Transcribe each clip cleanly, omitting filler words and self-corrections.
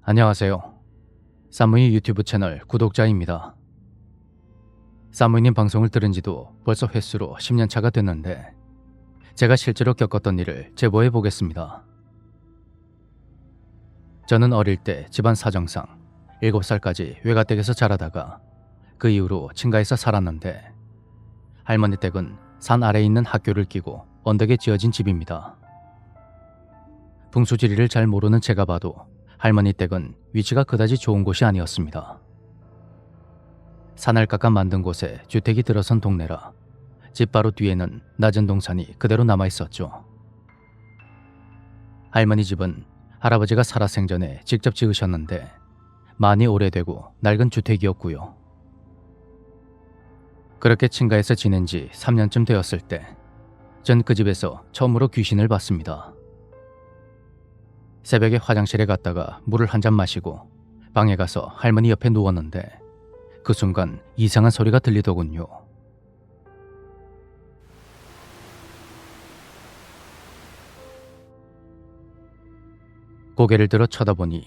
안녕하세요. 사무이 유튜브 채널 구독자입니다. 사무이님 방송을 들은 지도 벌써 횟수로 10년 차가 됐는데 제가 실제로 겪었던 일을 제보해 보겠습니다. 저는 어릴 때 집안 사정상 7살까지 외가댁에서 자라다가 그 이후로 친가에서 살았는데 할머니 댁은 산 아래에 있는 학교를 끼고 언덕에 지어진 집입니다. 풍수지리를 잘 모르는 제가 봐도 할머니 댁은 위치가 그다지 좋은 곳이 아니었습니다. 산을 깎아 만든 곳에 주택이 들어선 동네라 집 바로 뒤에는 낮은 동산이 그대로 남아있었죠. 할머니 집은 할아버지가 살아생전에 직접 지으셨는데 많이 오래되고 낡은 주택이었고요. 그렇게 친가에서 지낸 지 3년쯤 되었을 때 전 그 집에서 처음으로 귀신을 봤습니다. 새벽에 화장실에 갔다가 물을 한 잔 마시고 방에 가서 할머니 옆에 누웠는데 그 순간 이상한 소리가 들리더군요. 고개를 들어 쳐다보니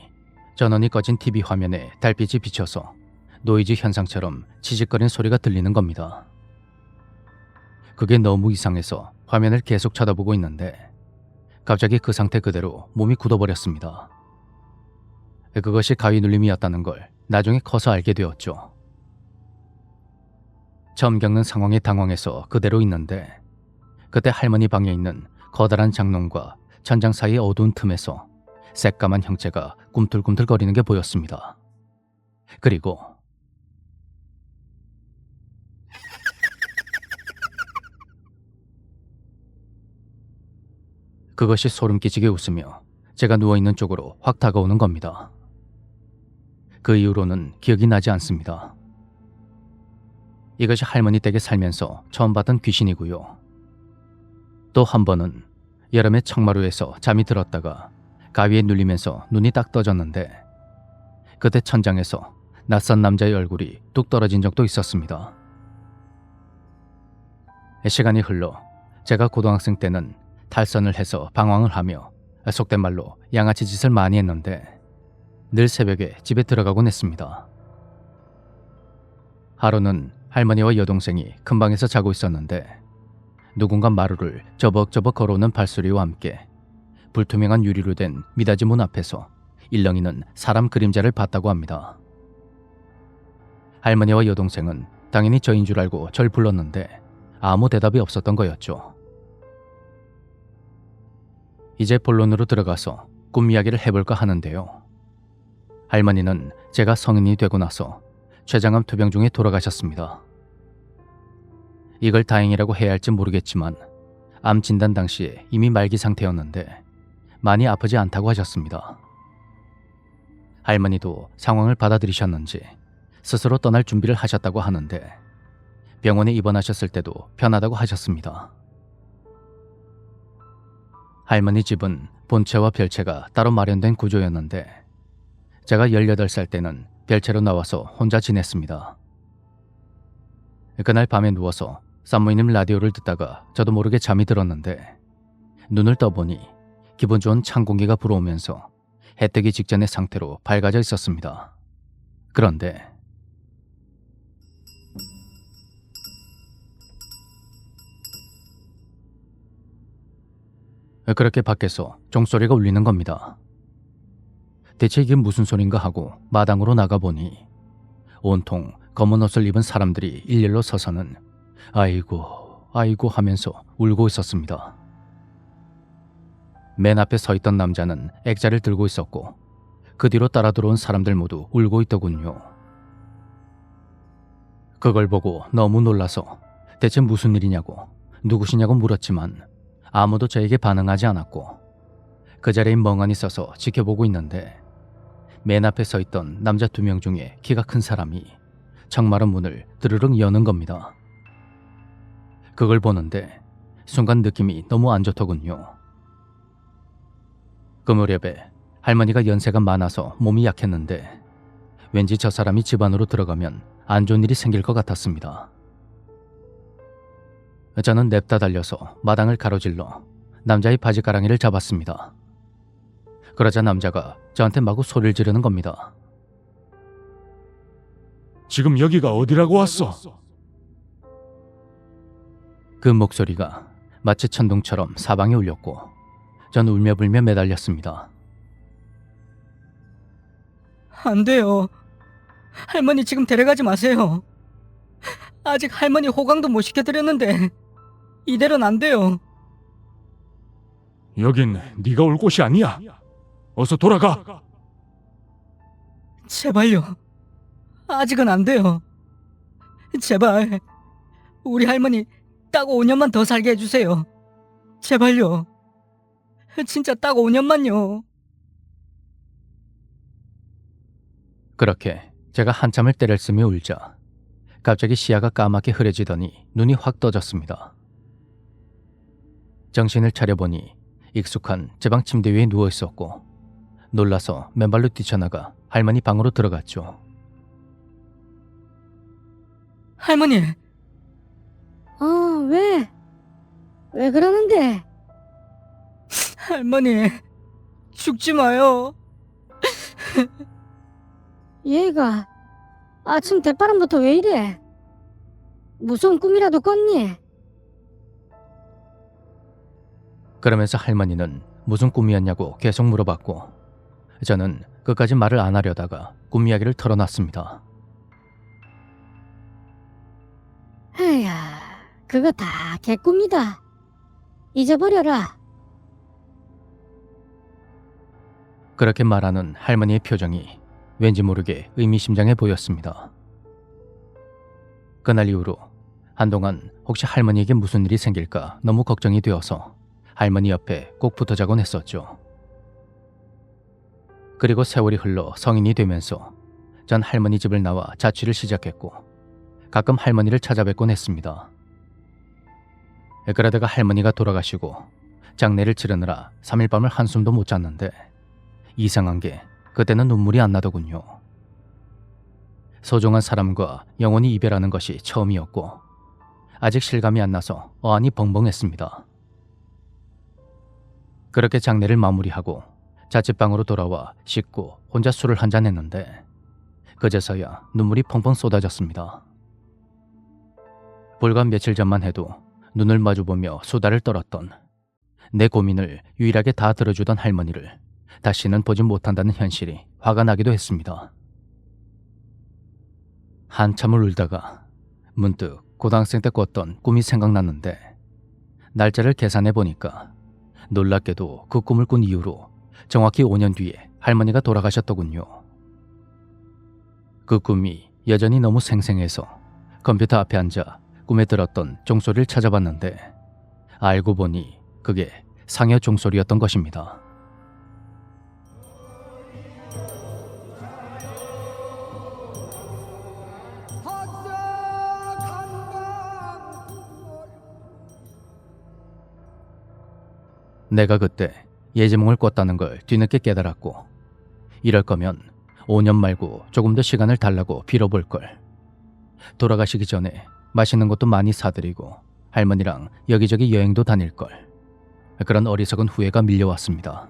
전원이 꺼진 TV 화면에 달빛이 비쳐서 노이즈 현상처럼 치직거리는 소리가 들리는 겁니다. 그게 너무 이상해서 화면을 계속 쳐다보고 있는데 갑자기 그 상태 그대로 몸이 굳어버렸습니다. 그것이 가위 눌림이었다는 걸 나중에 커서 알게 되었죠. 처음 겪는 상황에 당황해서 그대로 있는데 그때 할머니 방에 있는 커다란 장롱과 천장 사이의 어두운 틈에서 새까만 형체가 꿈틀꿈틀거리는 게 보였습니다. 그리고 그것이 소름 끼치게 웃으며 제가 누워있는 쪽으로 확 다가오는 겁니다. 그 이후로는 기억이 나지 않습니다. 이것이 할머니 댁에 살면서 처음 봤던 귀신이고요. 또 한 번은 여름에 청마루에서 잠이 들었다가 가위에 눌리면서 눈이 딱 떠졌는데 그때 천장에서 낯선 남자의 얼굴이 뚝 떨어진 적도 있었습니다. 시간이 흘러 제가 고등학생 때는 탈선을 해서 방황을 하며 속된 말로 양아치 짓을 많이 했는데 늘 새벽에 집에 들어가곤 했습니다. 하루는 할머니와 여동생이 큰 방에서 자고 있었는데 누군가 마루를 저벅저벅 걸어오는 발소리와 함께 불투명한 유리로 된 미닫이 문 앞에서 일렁이는 사람 그림자를 봤다고 합니다. 할머니와 여동생은 당연히 저인 줄 알고 절 불렀는데 아무 대답이 없었던 거였죠. 이제 본론으로 들어가서 꿈 이야기를 해볼까 하는데요. 할머니는 제가 성인이 되고 나서 췌장암 투병 중에 돌아가셨습니다. 이걸 다행이라고 해야 할지 모르겠지만 암 진단 당시에 이미 말기 상태였는데 많이 아프지 않다고 하셨습니다. 할머니도 상황을 받아들이셨는지 스스로 떠날 준비를 하셨다고 하는데 병원에 입원하셨을 때도 편하다고 하셨습니다. 할머니 집은 본체와 별체가 따로 마련된 구조였는데 제가 18살 때는 별체로 나와서 혼자 지냈습니다. 그날 밤에 누워서 사무이님 라디오를 듣다가 저도 모르게 잠이 들었는데 눈을 떠보니 기분 좋은 찬 공기가 불어오면서 해 뜨기 직전의 상태로 밝아져 있었습니다. 그런데 그렇게 밖에서 종소리가 울리는 겁니다. 대체 이게 무슨 소린가 하고 마당으로 나가보니 온통 검은 옷을 입은 사람들이 일렬로 서서는 아이고 아이고 하면서 울고 있었습니다. 맨 앞에 서 있던 남자는 액자를 들고 있었고 그 뒤로 따라 들어온 사람들 모두 울고 있더군요. 그걸 보고 너무 놀라서 대체 무슨 일이냐고 누구시냐고 물었지만 아무도 저에게 반응하지 않았고 그 자리에 멍하니 서서 지켜보고 있는데 맨 앞에 서 있던 남자 2명 중에 키가 큰 사람이 청마루 문을 드르륵 여는 겁니다. 그걸 보는데 순간 느낌이 너무 안 좋더군요. 그 무렵에 할머니가 연세가 많아서 몸이 약했는데 왠지 저 사람이 집 안으로 들어가면 안 좋은 일이 생길 것 같았습니다. 저는 냅다 달려서 마당을 가로질러 남자의 바지가랑이를 잡았습니다. 그러자 남자가 저한테 마구 소리를 지르는 겁니다. 지금 여기가 어디라고 왔어? 그 목소리가 마치 천둥처럼 사방에 울렸고 전 울며불며 매달렸습니다. 안 돼요. 할머니 지금 데려가지 마세요. 아직 할머니 호강도 못 시켜드렸는데 이대로는 안 돼요. 여긴 네가 올 곳이 아니야. 어서 돌아가. 제발요. 아직은 안 돼요. 제발 우리 할머니 딱 5년만 더 살게 해주세요. 제발요. 진짜 딱 5년만요. 그렇게 제가 한참을 때를 쓰며 울자 갑자기 시야가 까맣게 흐려지더니 눈이 확 떠졌습니다. 정신을 차려보니 익숙한 제 방 침대 위에 누워있었고 놀라서 맨발로 뛰쳐나가 할머니 방으로 들어갔죠. 할머니, 왜? 왜 그러는데? 할머니 죽지 마요. 얘가 아침 대바람부터 왜 이래? 무서운 꿈이라도 꿨니? 그러면서 할머니는 무슨 꿈이었냐고 계속 물어봤고 저는 끝까지 말을 안 하려다가 꿈 이야기를 털어놨습니다. 에야, 그거 다 개꿈이다. 잊어버려라. 그렇게 말하는 할머니의 표정이 왠지 모르게 의미심장해 보였습니다. 그날 이후로 한동안 혹시 할머니에게 무슨 일이 생길까 너무 걱정이 되어서 할머니 옆에 꼭 붙어자곤 했었죠. 그리고 세월이 흘러 성인이 되면서 전 할머니 집을 나와 자취를 시작했고 가끔 할머니를 찾아뵙곤 했습니다. 그러다가 할머니가 돌아가시고 장례를 치르느라 3일 밤을 한숨도 못 잤는데 이상한 게 그때는 눈물이 안 나더군요. 소중한 사람과 영원히 이별하는 것이 처음이었고 아직 실감이 안 나서 어안이 벙벙했습니다. 그렇게 장례를 마무리하고 자취방으로 돌아와 씻고 혼자 술을 한잔 했는데 그제서야 눈물이 펑펑 쏟아졌습니다. 불과 며칠 전만 해도 눈을 마주보며 수다를 떨었던 내 고민을 유일하게 다 들어주던 할머니를 다시는 보지 못한다는 현실이 화가 나기도 했습니다. 한참을 울다가 문득 고등학생 때 꿨던 꿈이 생각났는데 날짜를 계산해 보니까 놀랍게도 그 꿈을 꾼 이후로 정확히 5년 뒤에 할머니가 돌아가셨더군요. 그 꿈이 여전히 너무 생생해서 컴퓨터 앞에 앉아 꿈에 들었던 종소리를 찾아봤는데 알고 보니 그게 상여 종소리였던 것입니다. 내가 그때 예지몽을 꿨다는 걸 뒤늦게 깨달았고 이럴 거면 5년 말고 조금 더 시간을 달라고 빌어볼 걸. 돌아가시기 전에 맛있는 것도 많이 사드리고 할머니랑 여기저기 여행도 다닐 걸. 그런 어리석은 후회가 밀려왔습니다.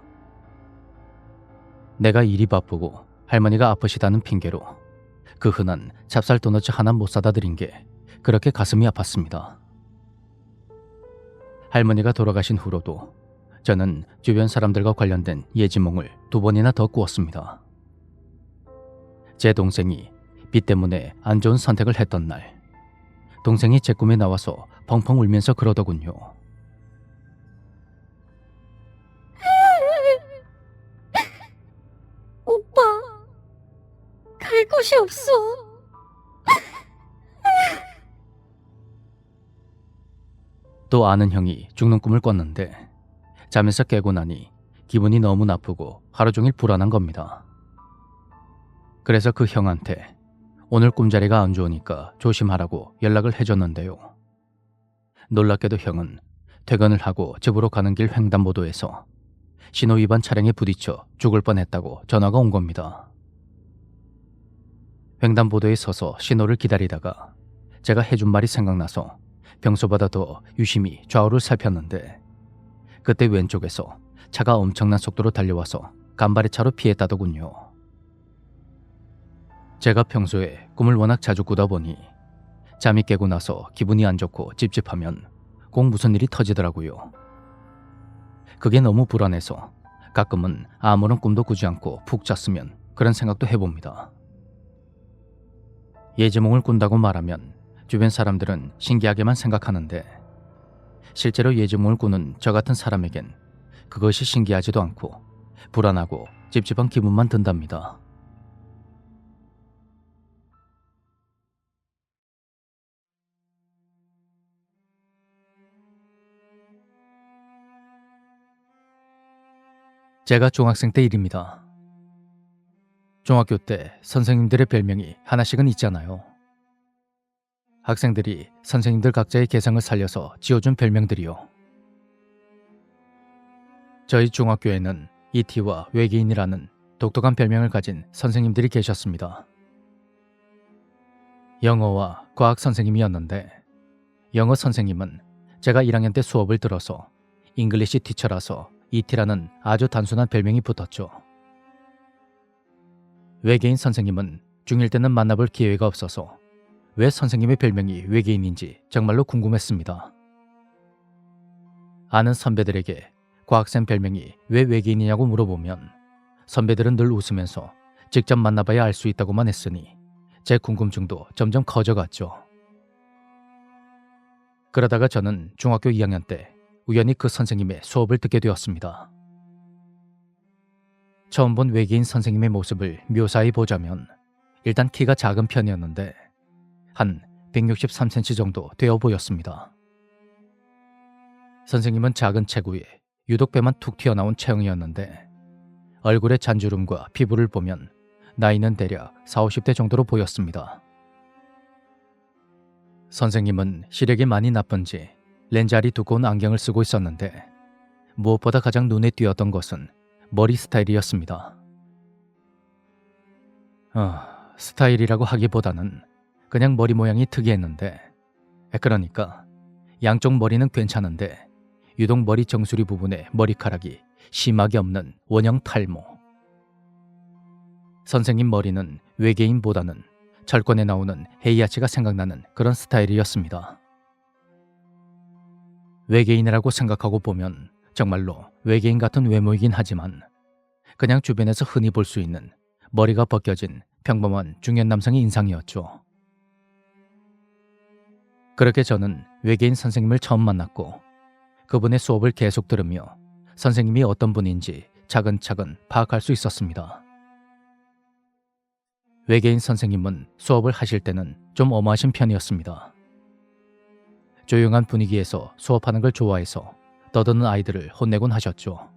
내가 일이 바쁘고 할머니가 아프시다는 핑계로 그 흔한 찹쌀 도넛 하나 못 사다 드린 게 그렇게 가슴이 아팠습니다. 할머니가 돌아가신 후로도 저는 주변 사람들과 관련된 예지몽을 2번이나 더 꾸었습니다. 제 동생이 빚 때문에 안 좋은 선택을 했던 날, 동생이 제 꿈에 나와서 펑펑 울면서 그러더군요. 오빠, 갈 곳이 없어. 또 아는 형이 죽는 꿈을 꿨는데 잠에서 깨고 나니 기분이 너무 나쁘고 하루 종일 불안한 겁니다. 그래서 그 형한테 오늘 꿈자리가 안 좋으니까 조심하라고 연락을 해줬는데요. 놀랍게도 형은 퇴근을 하고 집으로 가는 길 횡단보도에서 신호위반 차량에 부딪혀 죽을 뻔했다고 전화가 온 겁니다. 횡단보도에 서서 신호를 기다리다가 제가 해준 말이 생각나서 평소보다 더 유심히 좌우를 살폈는데 그때 왼쪽에서 차가 엄청난 속도로 달려와서 간발의 차로 피했다더군요. 제가 평소에 꿈을 워낙 자주 꾸다 보니 잠이 깨고 나서 기분이 안 좋고 찝찝하면 꼭 무슨 일이 터지더라고요. 그게 너무 불안해서 가끔은 아무런 꿈도 꾸지 않고 푹 잤으면 그런 생각도 해봅니다. 예지몽을 꾼다고 말하면 주변 사람들은 신기하게만 생각하는데 실제로 예지몽을 꾸는 저 같은 사람에겐 그것이 신기하지도 않고 불안하고 찝찝한 기분만 든답니다. 제가 중학생 때 일입니다. 중학교 때 선생님들의 별명이 하나씩은 있잖아요. 학생들이 선생님들 각자의 개성을 살려서 지어준 별명들이요. 저희 중학교에는 이티와 외계인이라는 독특한 별명을 가진 선생님들이 계셨습니다. 영어와 과학 선생님이었는데 영어 선생님은 제가 1학년 때 수업을 들어서 잉글리시 티처라서 이티라는 아주 단순한 별명이 붙었죠. 외계인 선생님은 중1 때는 만나볼 기회가 없어서 왜 선생님의 별명이 외계인인지 정말로 궁금했습니다. 아는 선배들에게 과학생 별명이 왜 외계인이냐고 물어보면 선배들은 늘 웃으면서 직접 만나봐야 알 수 있다고만 했으니 제 궁금증도 점점 커져갔죠. 그러다가 저는 중학교 2학년 때 우연히 그 선생님의 수업을 듣게 되었습니다. 처음 본 외계인 선생님의 모습을 묘사해 보자면 일단 키가 작은 편이었는데 한 163cm 정도 되어 보였습니다. 선생님은 작은 체구에 유독 배만 툭 튀어나온 체형이었는데 얼굴의 잔주름과 피부를 보면 나이는 대략 40, 50대 정도로 보였습니다. 선생님은 시력이 많이 나쁜지 렌즈알이 두꺼운 안경을 쓰고 있었는데 무엇보다 가장 눈에 띄었던 것은 머리 스타일이었습니다. 스타일이라고 하기보다는 그냥 머리 모양이 특이했는데 그러니까 양쪽 머리는 괜찮은데 유독 머리 정수리 부분에 머리카락이 심하게 없는 원형 탈모. 선생님 머리는 외계인보다는 철권에 나오는 헤이아치가 생각나는 그런 스타일이었습니다. 외계인이라고 생각하고 보면 정말로 외계인 같은 외모이긴 하지만 그냥 주변에서 흔히 볼 수 있는 머리가 벗겨진 평범한 중년 남성의 인상이었죠. 그렇게 저는 외계인 선생님을 처음 만났고 그분의 수업을 계속 들으며 선생님이 어떤 분인지 차근차근 파악할 수 있었습니다. 외계인 선생님은 수업을 하실 때는 좀 엄하신 편이었습니다. 조용한 분위기에서 수업하는 걸 좋아해서 떠드는 아이들을 혼내곤 하셨죠.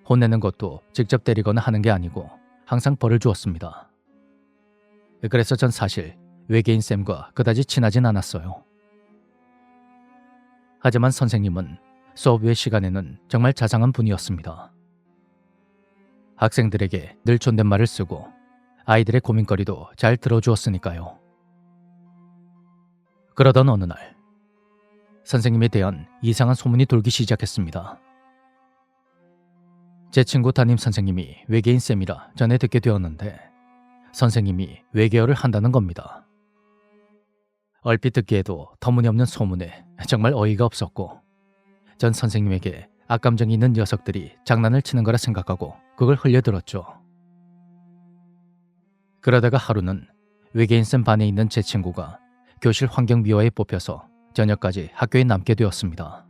혼내는 것도 직접 때리거나 하는 게 아니고 항상 벌을 주었습니다. 그래서 전 사실 외계인 쌤과 그다지 친하진 않았어요. 하지만 선생님은 수업 외 시간에는 정말 자상한 분이었습니다. 학생들에게 늘 존댓말을 쓰고 아이들의 고민거리도 잘 들어주었으니까요. 그러던 어느 날 선생님에 대한 이상한 소문이 돌기 시작했습니다. 제 친구 담임 선생님이 외계인 쌤이라 전에 듣게 되었는데 선생님이 외계어를 한다는 겁니다. 얼핏 듣기에도 터무니없는 소문에 정말 어이가 없었고 전 선생님에게 악감정이 있는 녀석들이 장난을 치는 거라 생각하고 그걸 흘려들었죠. 그러다가 하루는 외계인 쌤 반에 있는 제 친구가 교실 환경미화에 뽑혀서 저녁까지 학교에 남게 되었습니다.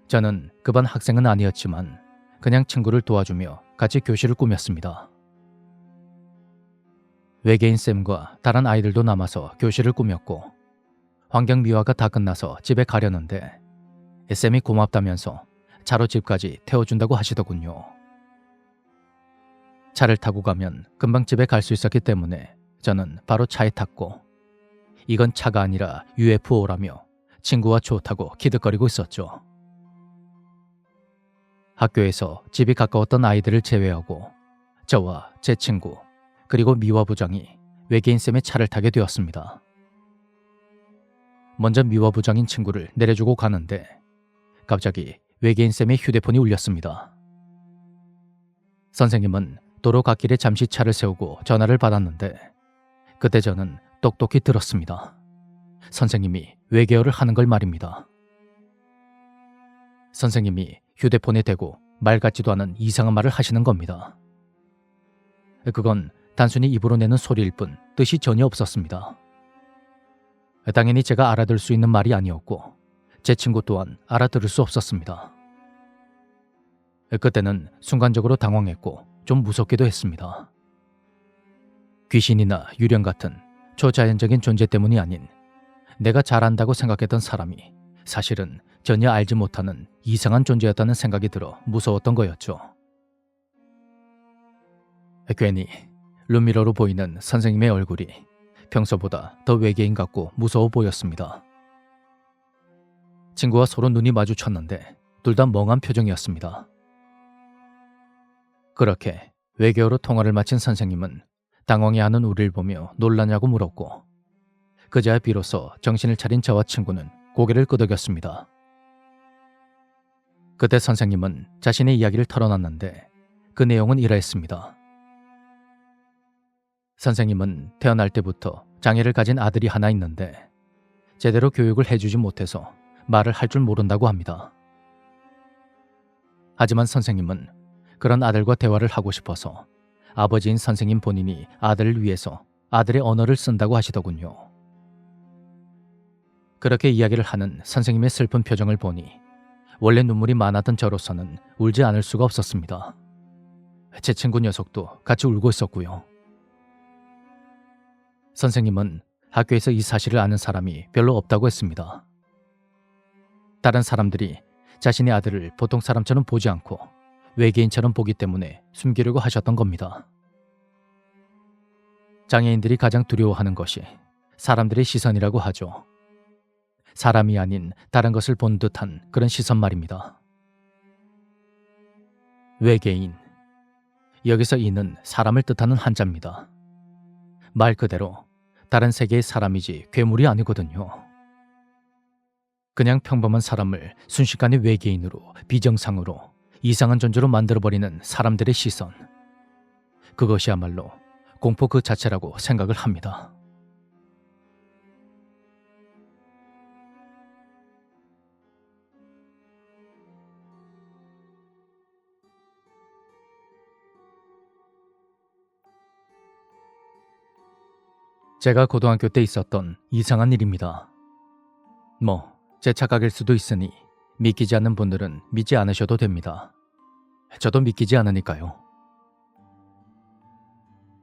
저는 그 반 학생은 아니었지만 그냥 친구를 도와주며 같이 교실을 꾸몄습니다. 외계인 쌤과 다른 아이들도 남아서 교실을 꾸몄고 환경미화가 다 끝나서 집에 가려는데 쌤이 고맙다면서 차로 집까지 태워준다고 하시더군요. 차를 타고 가면 금방 집에 갈 수 있었기 때문에 저는 바로 차에 탔고 이건 차가 아니라 UFO라며 친구와 좋다고 기득거리고 있었죠. 학교에서 집이 가까웠던 아이들을 제외하고 저와 제 친구 그리고 미화 부장이 외계인 쌤의 차를 타게 되었습니다. 먼저 미화 부장인 친구를 내려주고 가는데 갑자기 외계인 쌤의 휴대폰이 울렸습니다. 선생님은 도로 갓길에 잠시 차를 세우고 전화를 받았는데 그때 저는 똑똑히 들었습니다. 선생님이 외계어를 하는 걸 말입니다. 선생님이 휴대폰에 대고 말 같지도 않은 이상한 말을 하시는 겁니다. 그건 단순히 입으로 내는 소리일 뿐 뜻이 전혀 없었습니다. 당연히 제가 알아들 수 있는 말이 아니었고 제 친구 또한 알아들을 수 없었습니다. 그때는 순간적으로 당황했고 좀 무섭기도 했습니다. 귀신이나 유령 같은 초자연적인 존재 때문이 아닌 내가 잘 안다고 생각했던 사람이 사실은 전혀 알지 못하는 이상한 존재였다는 생각이 들어 무서웠던 거였죠. 괜히 룸미러로 보이는 선생님의 얼굴이 평소보다 더 외계인 같고 무서워 보였습니다. 친구와 서로 눈이 마주쳤는데 둘 다 멍한 표정이었습니다. 그렇게 외계어로 통화를 마친 선생님은 당황해하는 우리를 보며 놀라냐고 물었고 그제야 비로소 정신을 차린 저와 친구는 고개를 끄덕였습니다. 그때 선생님은 자신의 이야기를 털어놨는데 그 내용은 이러했습니다. 선생님은 태어날 때부터 장애를 가진 아들이 하나 있는데 제대로 교육을 해주지 못해서 말을 할 줄 모른다고 합니다. 하지만 선생님은 그런 아들과 대화를 하고 싶어서 아버지인 선생님 본인이 아들을 위해서 아들의 언어를 쓴다고 하시더군요. 그렇게 이야기를 하는 선생님의 슬픈 표정을 보니 원래 눈물이 많았던 저로서는 울지 않을 수가 없었습니다. 제 친구 녀석도 같이 울고 있었고요. 선생님은 학교에서 이 사실을 아는 사람이 별로 없다고 했습니다. 다른 사람들이 자신의 아들을 보통 사람처럼 보지 않고 외계인처럼 보기 때문에 숨기려고 하셨던 겁니다. 장애인들이 가장 두려워하는 것이 사람들의 시선이라고 하죠. 사람이 아닌 다른 것을 본 듯한 그런 시선 말입니다. 외계인. 여기서 이는 사람을 뜻하는 한자입니다. 말 그대로 다른 세계의 사람이지 괴물이 아니거든요. 그냥 평범한 사람을 순식간에 외계인으로, 비정상으로, 이상한 존재로 만들어버리는 사람들의 시선. 그것이야말로 공포 그 자체라고 생각을 합니다. 제가 고등학교 때 있었던 이상한 일입니다. 제 착각일 수도 있으니 믿기지 않는 분들은 믿지 않으셔도 됩니다. 저도 믿기지 않으니까요.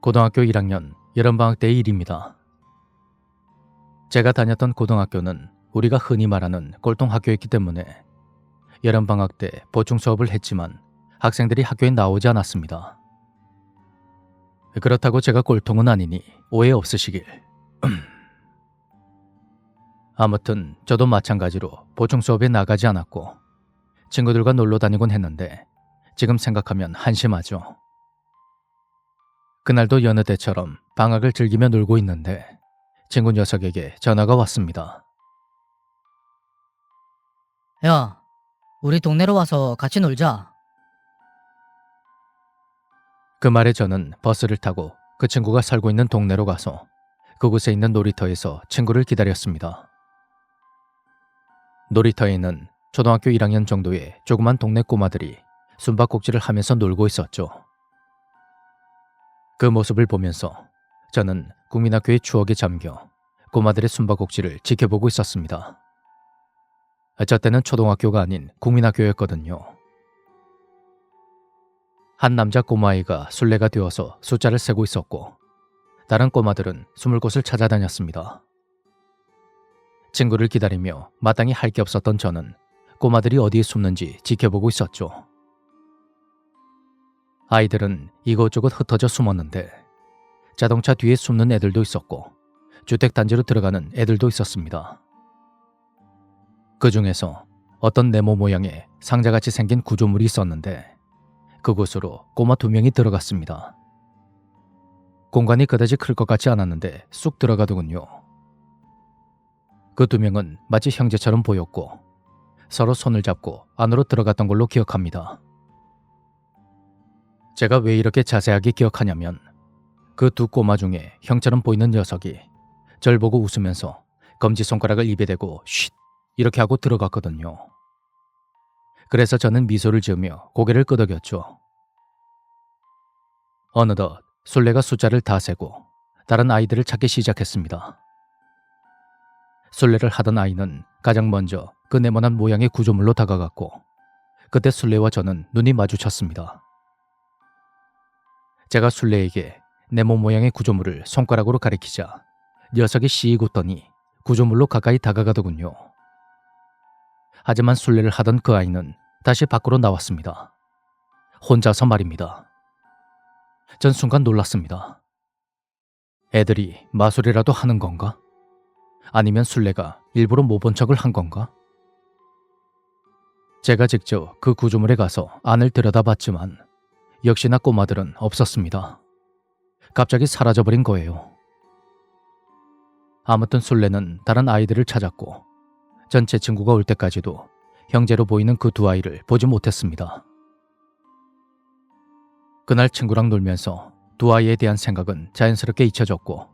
고등학교 1학년 여름방학 때의 일입니다. 제가 다녔던 고등학교는 우리가 흔히 말하는 꼴통학교였기 때문에 여름방학 때 보충 수업을 했지만 학생들이 학교에 나오지 않았습니다. 그렇다고 제가 꼴통은 아니니 오해 없으시길. 아무튼 저도 마찬가지로 보충 수업에 나가지 않았고 친구들과 놀러 다니곤 했는데 지금 생각하면 한심하죠. 그날도 여느 때처럼 방학을 즐기며 놀고 있는데 친구 녀석에게 전화가 왔습니다. 야, 우리 동네로 와서 같이 놀자. 그 말에 저는 버스를 타고 그 친구가 살고 있는 동네로 가서 그곳에 있는 놀이터에서 친구를 기다렸습니다. 놀이터에는 초등학교 1학년 정도의 조그만 동네 꼬마들이 숨바꼭질을 하면서 놀고 있었죠. 그 모습을 보면서 저는 국민학교의 추억에 잠겨 꼬마들의 숨바꼭질을 지켜보고 있었습니다. 저 때는 초등학교가 아닌 국민학교였거든요. 한 남자 꼬마아이가 술래가 되어서 숫자를 세고 있었고 다른 꼬마들은 숨을 곳을 찾아다녔습니다. 친구를 기다리며 마땅히 할 게 없었던 저는 꼬마들이 어디에 숨는지 지켜보고 있었죠. 아이들은 이곳저곳 흩어져 숨었는데 자동차 뒤에 숨는 애들도 있었고 주택단지로 들어가는 애들도 있었습니다. 그 중에서 어떤 네모 모양의 상자같이 생긴 구조물이 있었는데 그곳으로 꼬마 2명이 들어갔습니다. 공간이 그다지 클 것 같지 않았는데 쑥 들어가더군요. 그 2명은 마치 형제처럼 보였고 서로 손을 잡고 안으로 들어갔던 걸로 기억합니다. 제가 왜 이렇게 자세하게 기억하냐면 그 두 꼬마 중에 형처럼 보이는 녀석이 절 보고 웃으면서 검지손가락을 입에 대고 쉿 이렇게 하고 들어갔거든요. 그래서 저는 미소를 지으며 고개를 끄덕였죠. 어느덧 술래가 숫자를 다 세고 다른 아이들을 찾기 시작했습니다. 술래를 하던 아이는 가장 먼저 그 네모난 모양의 구조물로 다가갔고 그때 술래와 저는 눈이 마주쳤습니다. 제가 술래에게 네모 모양의 구조물을 손가락으로 가리키자 녀석이 씩 웃더니 구조물로 가까이 다가가더군요. 하지만 술래를 하던 그 아이는 다시 밖으로 나왔습니다. 혼자서 말입니다. 전 순간 놀랐습니다. 애들이 마술이라도 하는 건가? 아니면 술래가 일부러 못 본 척을 한 건가? 제가 직접 그 구조물에 가서 안을 들여다봤지만 역시나 꼬마들은 없었습니다. 갑자기 사라져버린 거예요. 아무튼 술래는 다른 아이들을 찾았고 전 제 친구가 올 때까지도 형제로 보이는 그 두 아이를 보지 못했습니다. 그날 친구랑 놀면서 두 아이에 대한 생각은 자연스럽게 잊혀졌고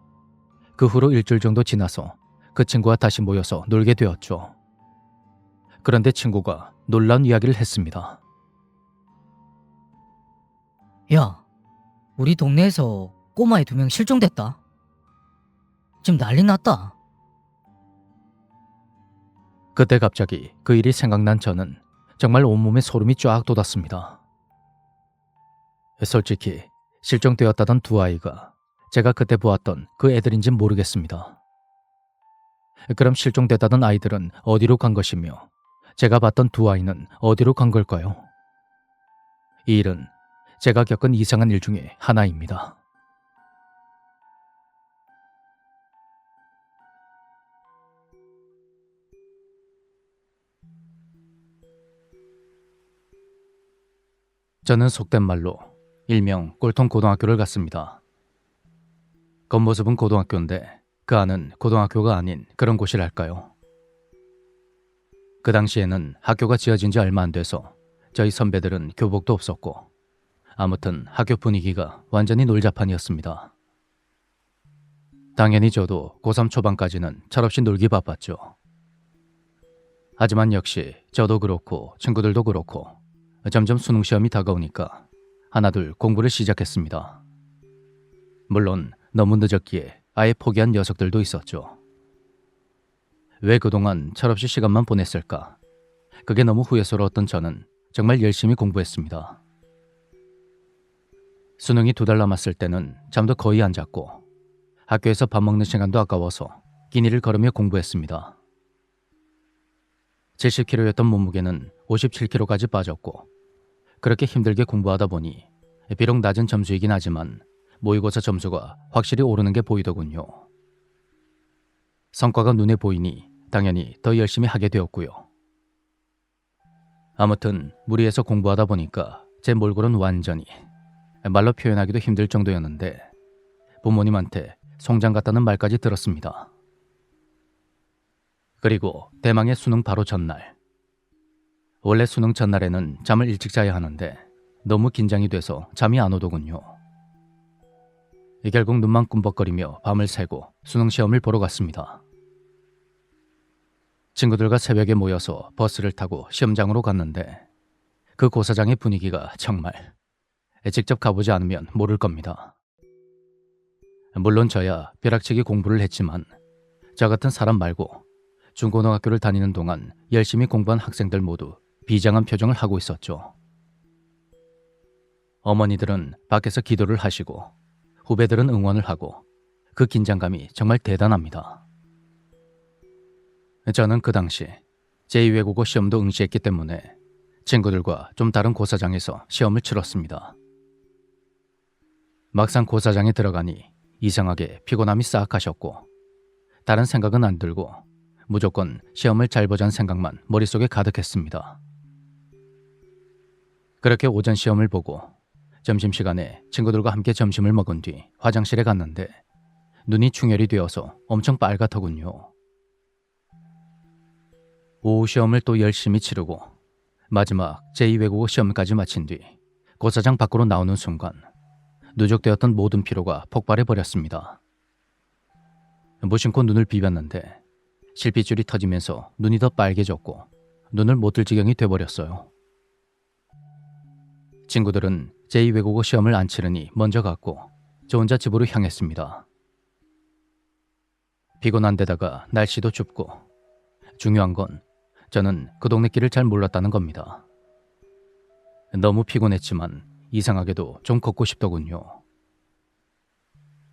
그 후로 일주일 정도 지나서 그 친구와 다시 모여서 놀게 되었죠. 그런데 친구가 놀라운 이야기를 했습니다. 야, 우리 동네에서 꼬마애 2명 실종됐다. 지금 난리 났다. 그때 갑자기 그 일이 생각난 저는 정말 온몸에 소름이 쫙 돋았습니다. 솔직히 실종되었다던 두 아이가 제가 그때 보았던 그 애들인진 모르겠습니다. 그럼 실종됐다던 아이들은 어디로 간 것이며 제가 봤던 두 아이는 어디로 간 걸까요? 이 일은 제가 겪은 이상한 일 중에 하나입니다. 저는 속된 말로 일명 꼴통 고등학교를 갔습니다. 겉모습은 고등학교인데 그 안은 고등학교가 아닌 그런 곳이랄까요. 그 당시에는 학교가 지어진 지 얼마 안 돼서 저희 선배들은 교복도 없었고 아무튼 학교 분위기가 완전히 놀자판이었습니다. 당연히 저도 고3 초반까지는 철없이 놀기 바빴죠. 하지만 역시 저도 그렇고 친구들도 그렇고 점점 수능 시험이 다가오니까 하나둘 공부를 시작했습니다. 물론 너무 늦었기에 아예 포기한 녀석들도 있었죠. 왜 그동안 철없이 시간만 보냈을까? 그게 너무 후회스러웠던 저는 정말 열심히 공부했습니다. 수능이 2달 남았을 때는 잠도 거의 안 잤고 학교에서 밥 먹는 시간도 아까워서 끼니를 걸으며 공부했습니다. 70kg였던 몸무게는 57kg까지 빠졌고 그렇게 힘들게 공부하다 보니 비록 낮은 점수이긴 하지만 모의고사 점수가 확실히 오르는 게 보이더군요. 성과가 눈에 보이니 당연히 더 열심히 하게 되었고요. 아무튼 무리해서 공부하다 보니까 제 몰골은 완전히 말로 표현하기도 힘들 정도였는데 부모님한테 송장 같다는 말까지 들었습니다. 그리고 대망의 수능 바로 전날. 원래 수능 전날에는 잠을 일찍 자야 하는데 너무 긴장이 돼서 잠이 안 오더군요. 결국 눈만 꿈벅거리며 밤을 새고 수능 시험을 보러 갔습니다. 친구들과 새벽에 모여서 버스를 타고 시험장으로 갔는데 그 고사장의 분위기가 정말 직접 가보지 않으면 모를 겁니다. 물론 저야 벼락치기 공부를 했지만 저 같은 사람 말고 중고등학교를 다니는 동안 열심히 공부한 학생들 모두 비장한 표정을 하고 있었죠. 어머니들은 밖에서 기도를 하시고 후배들은 응원을 하고 그 긴장감이 정말 대단합니다. 저는 그 당시 제2외국어 시험도 응시했기 때문에 친구들과 좀 다른 고사장에서 시험을 치렀습니다. 막상 고사장에 들어가니 이상하게 피곤함이 싹 가셨고 다른 생각은 안 들고 무조건 시험을 잘 보자는 생각만 머릿속에 가득했습니다. 그렇게 오전 시험을 보고 점심시간에 친구들과 함께 점심을 먹은 뒤 화장실에 갔는데 눈이 충혈이 되어서 엄청 빨갛더군요. 오후 시험을 또 열심히 치르고 마지막 제2외국어 시험까지 마친 뒤 고사장 밖으로 나오는 순간 누적되었던 모든 피로가 폭발해 버렸습니다. 무심코 눈을 비볐는데 실핏줄이 터지면서 눈이 더 빨개졌고 눈을 못 뜰 지경이 돼버렸어요. 친구들은 제2외국어 시험을 안 치르니 먼저 갔고 저 혼자 집으로 향했습니다. 피곤한 데다가 날씨도 춥고 중요한 건 저는 그 동네 길을 잘 몰랐다는 겁니다. 너무 피곤했지만 이상하게도 좀 걷고 싶더군요.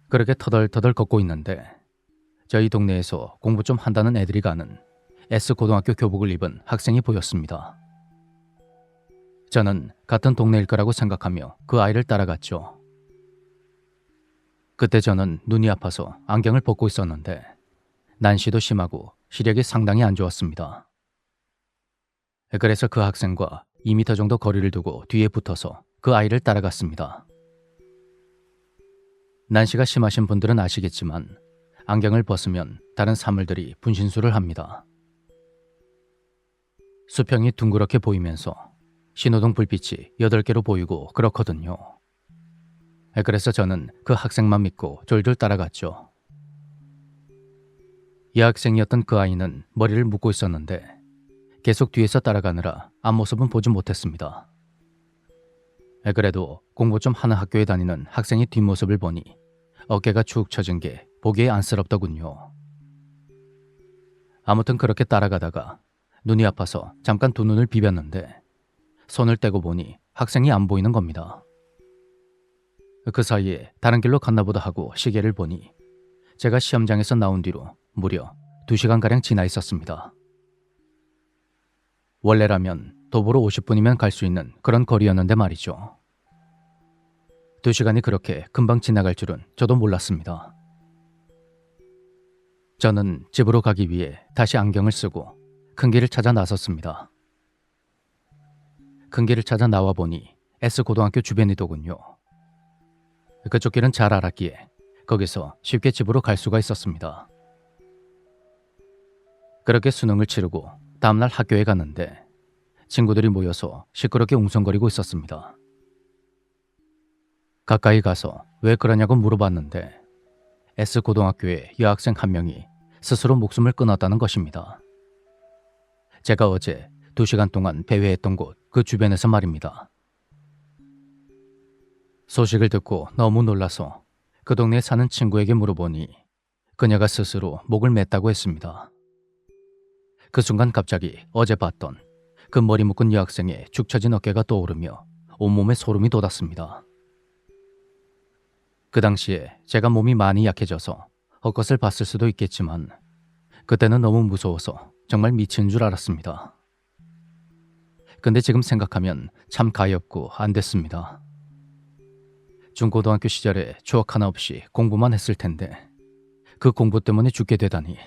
그렇게 터덜터덜 걷고 있는데 저희 동네에서 공부 좀 한다는 애들이 가는 S고등학교 교복을 입은 학생이 보였습니다. 저는 같은 동네일 거라고 생각하며 그 아이를 따라갔죠. 그때 저는 눈이 아파서 안경을 벗고 있었는데 난시도 심하고 시력이 상당히 안 좋았습니다. 그래서 그 학생과 2m 정도 거리를 두고 뒤에 붙어서 그 아이를 따라갔습니다. 난시가 심하신 분들은 아시겠지만 안경을 벗으면 다른 사물들이 분신술을 합니다. 수평이 둥그렇게 보이면서 신호등 불빛이 8개로 보이고 그렇거든요. 그래서 저는 그 학생만 믿고 졸졸 따라갔죠. 여학생이었던 그 아이는 머리를 묶고 있었는데 계속 뒤에서 따라가느라 앞모습은 보지 못했습니다. 그래도 공부 좀 하는 학교에 다니는 학생의 뒷모습을 보니 어깨가 축 처진 게 보기에 안쓰럽더군요. 아무튼 그렇게 따라가다가 눈이 아파서 잠깐 두 눈을 비볐는데 손을 떼고 보니 학생이 안 보이는 겁니다. 그 사이에 다른 길로 갔나 보다 하고 시계를 보니 제가 시험장에서 나온 뒤로 무려 2시간가량 지나 있었습니다. 원래라면 도보로 50분이면 갈 수 있는 그런 거리였는데 말이죠. 2시간이 그렇게 금방 지나갈 줄은 저도 몰랐습니다. 저는 집으로 가기 위해 다시 안경을 쓰고 큰 길을 찾아 나섰습니다. 큰 길을 찾아 나와보니 S고등학교 주변이더군요. 그쪽 길은 잘 알았기에 거기서 쉽게 집으로 갈 수가 있었습니다. 그렇게 수능을 치르고 다음날 학교에 갔는데 친구들이 모여서 시끄럽게 웅성거리고 있었습니다. 가까이 가서 왜 그러냐고 물어봤는데 S고등학교의 여학생 한 명이 스스로 목숨을 끊었다는 것입니다. 제가 어제 2시간 동안 배회했던 곳 그 주변에서 말입니다. 소식을 듣고 너무 놀라서 그 동네에 사는 친구에게 물어보니 그녀가 스스로 목을 맸다고 했습니다. 그 순간 갑자기 어제 봤던 그 머리 묶은 여학생의 축 처진 어깨가 떠오르며 온몸에 소름이 돋았습니다. 그 당시에 제가 몸이 많이 약해져서 헛것을 봤을 수도 있겠지만 그때는 너무 무서워서 정말 미친 줄 알았습니다. 근데 지금 생각하면 참 가엾고 안 됐습니다. 중고등학교 시절에 추억 하나 없이 공부만 했을 텐데 그 공부 때문에 죽게 되다니.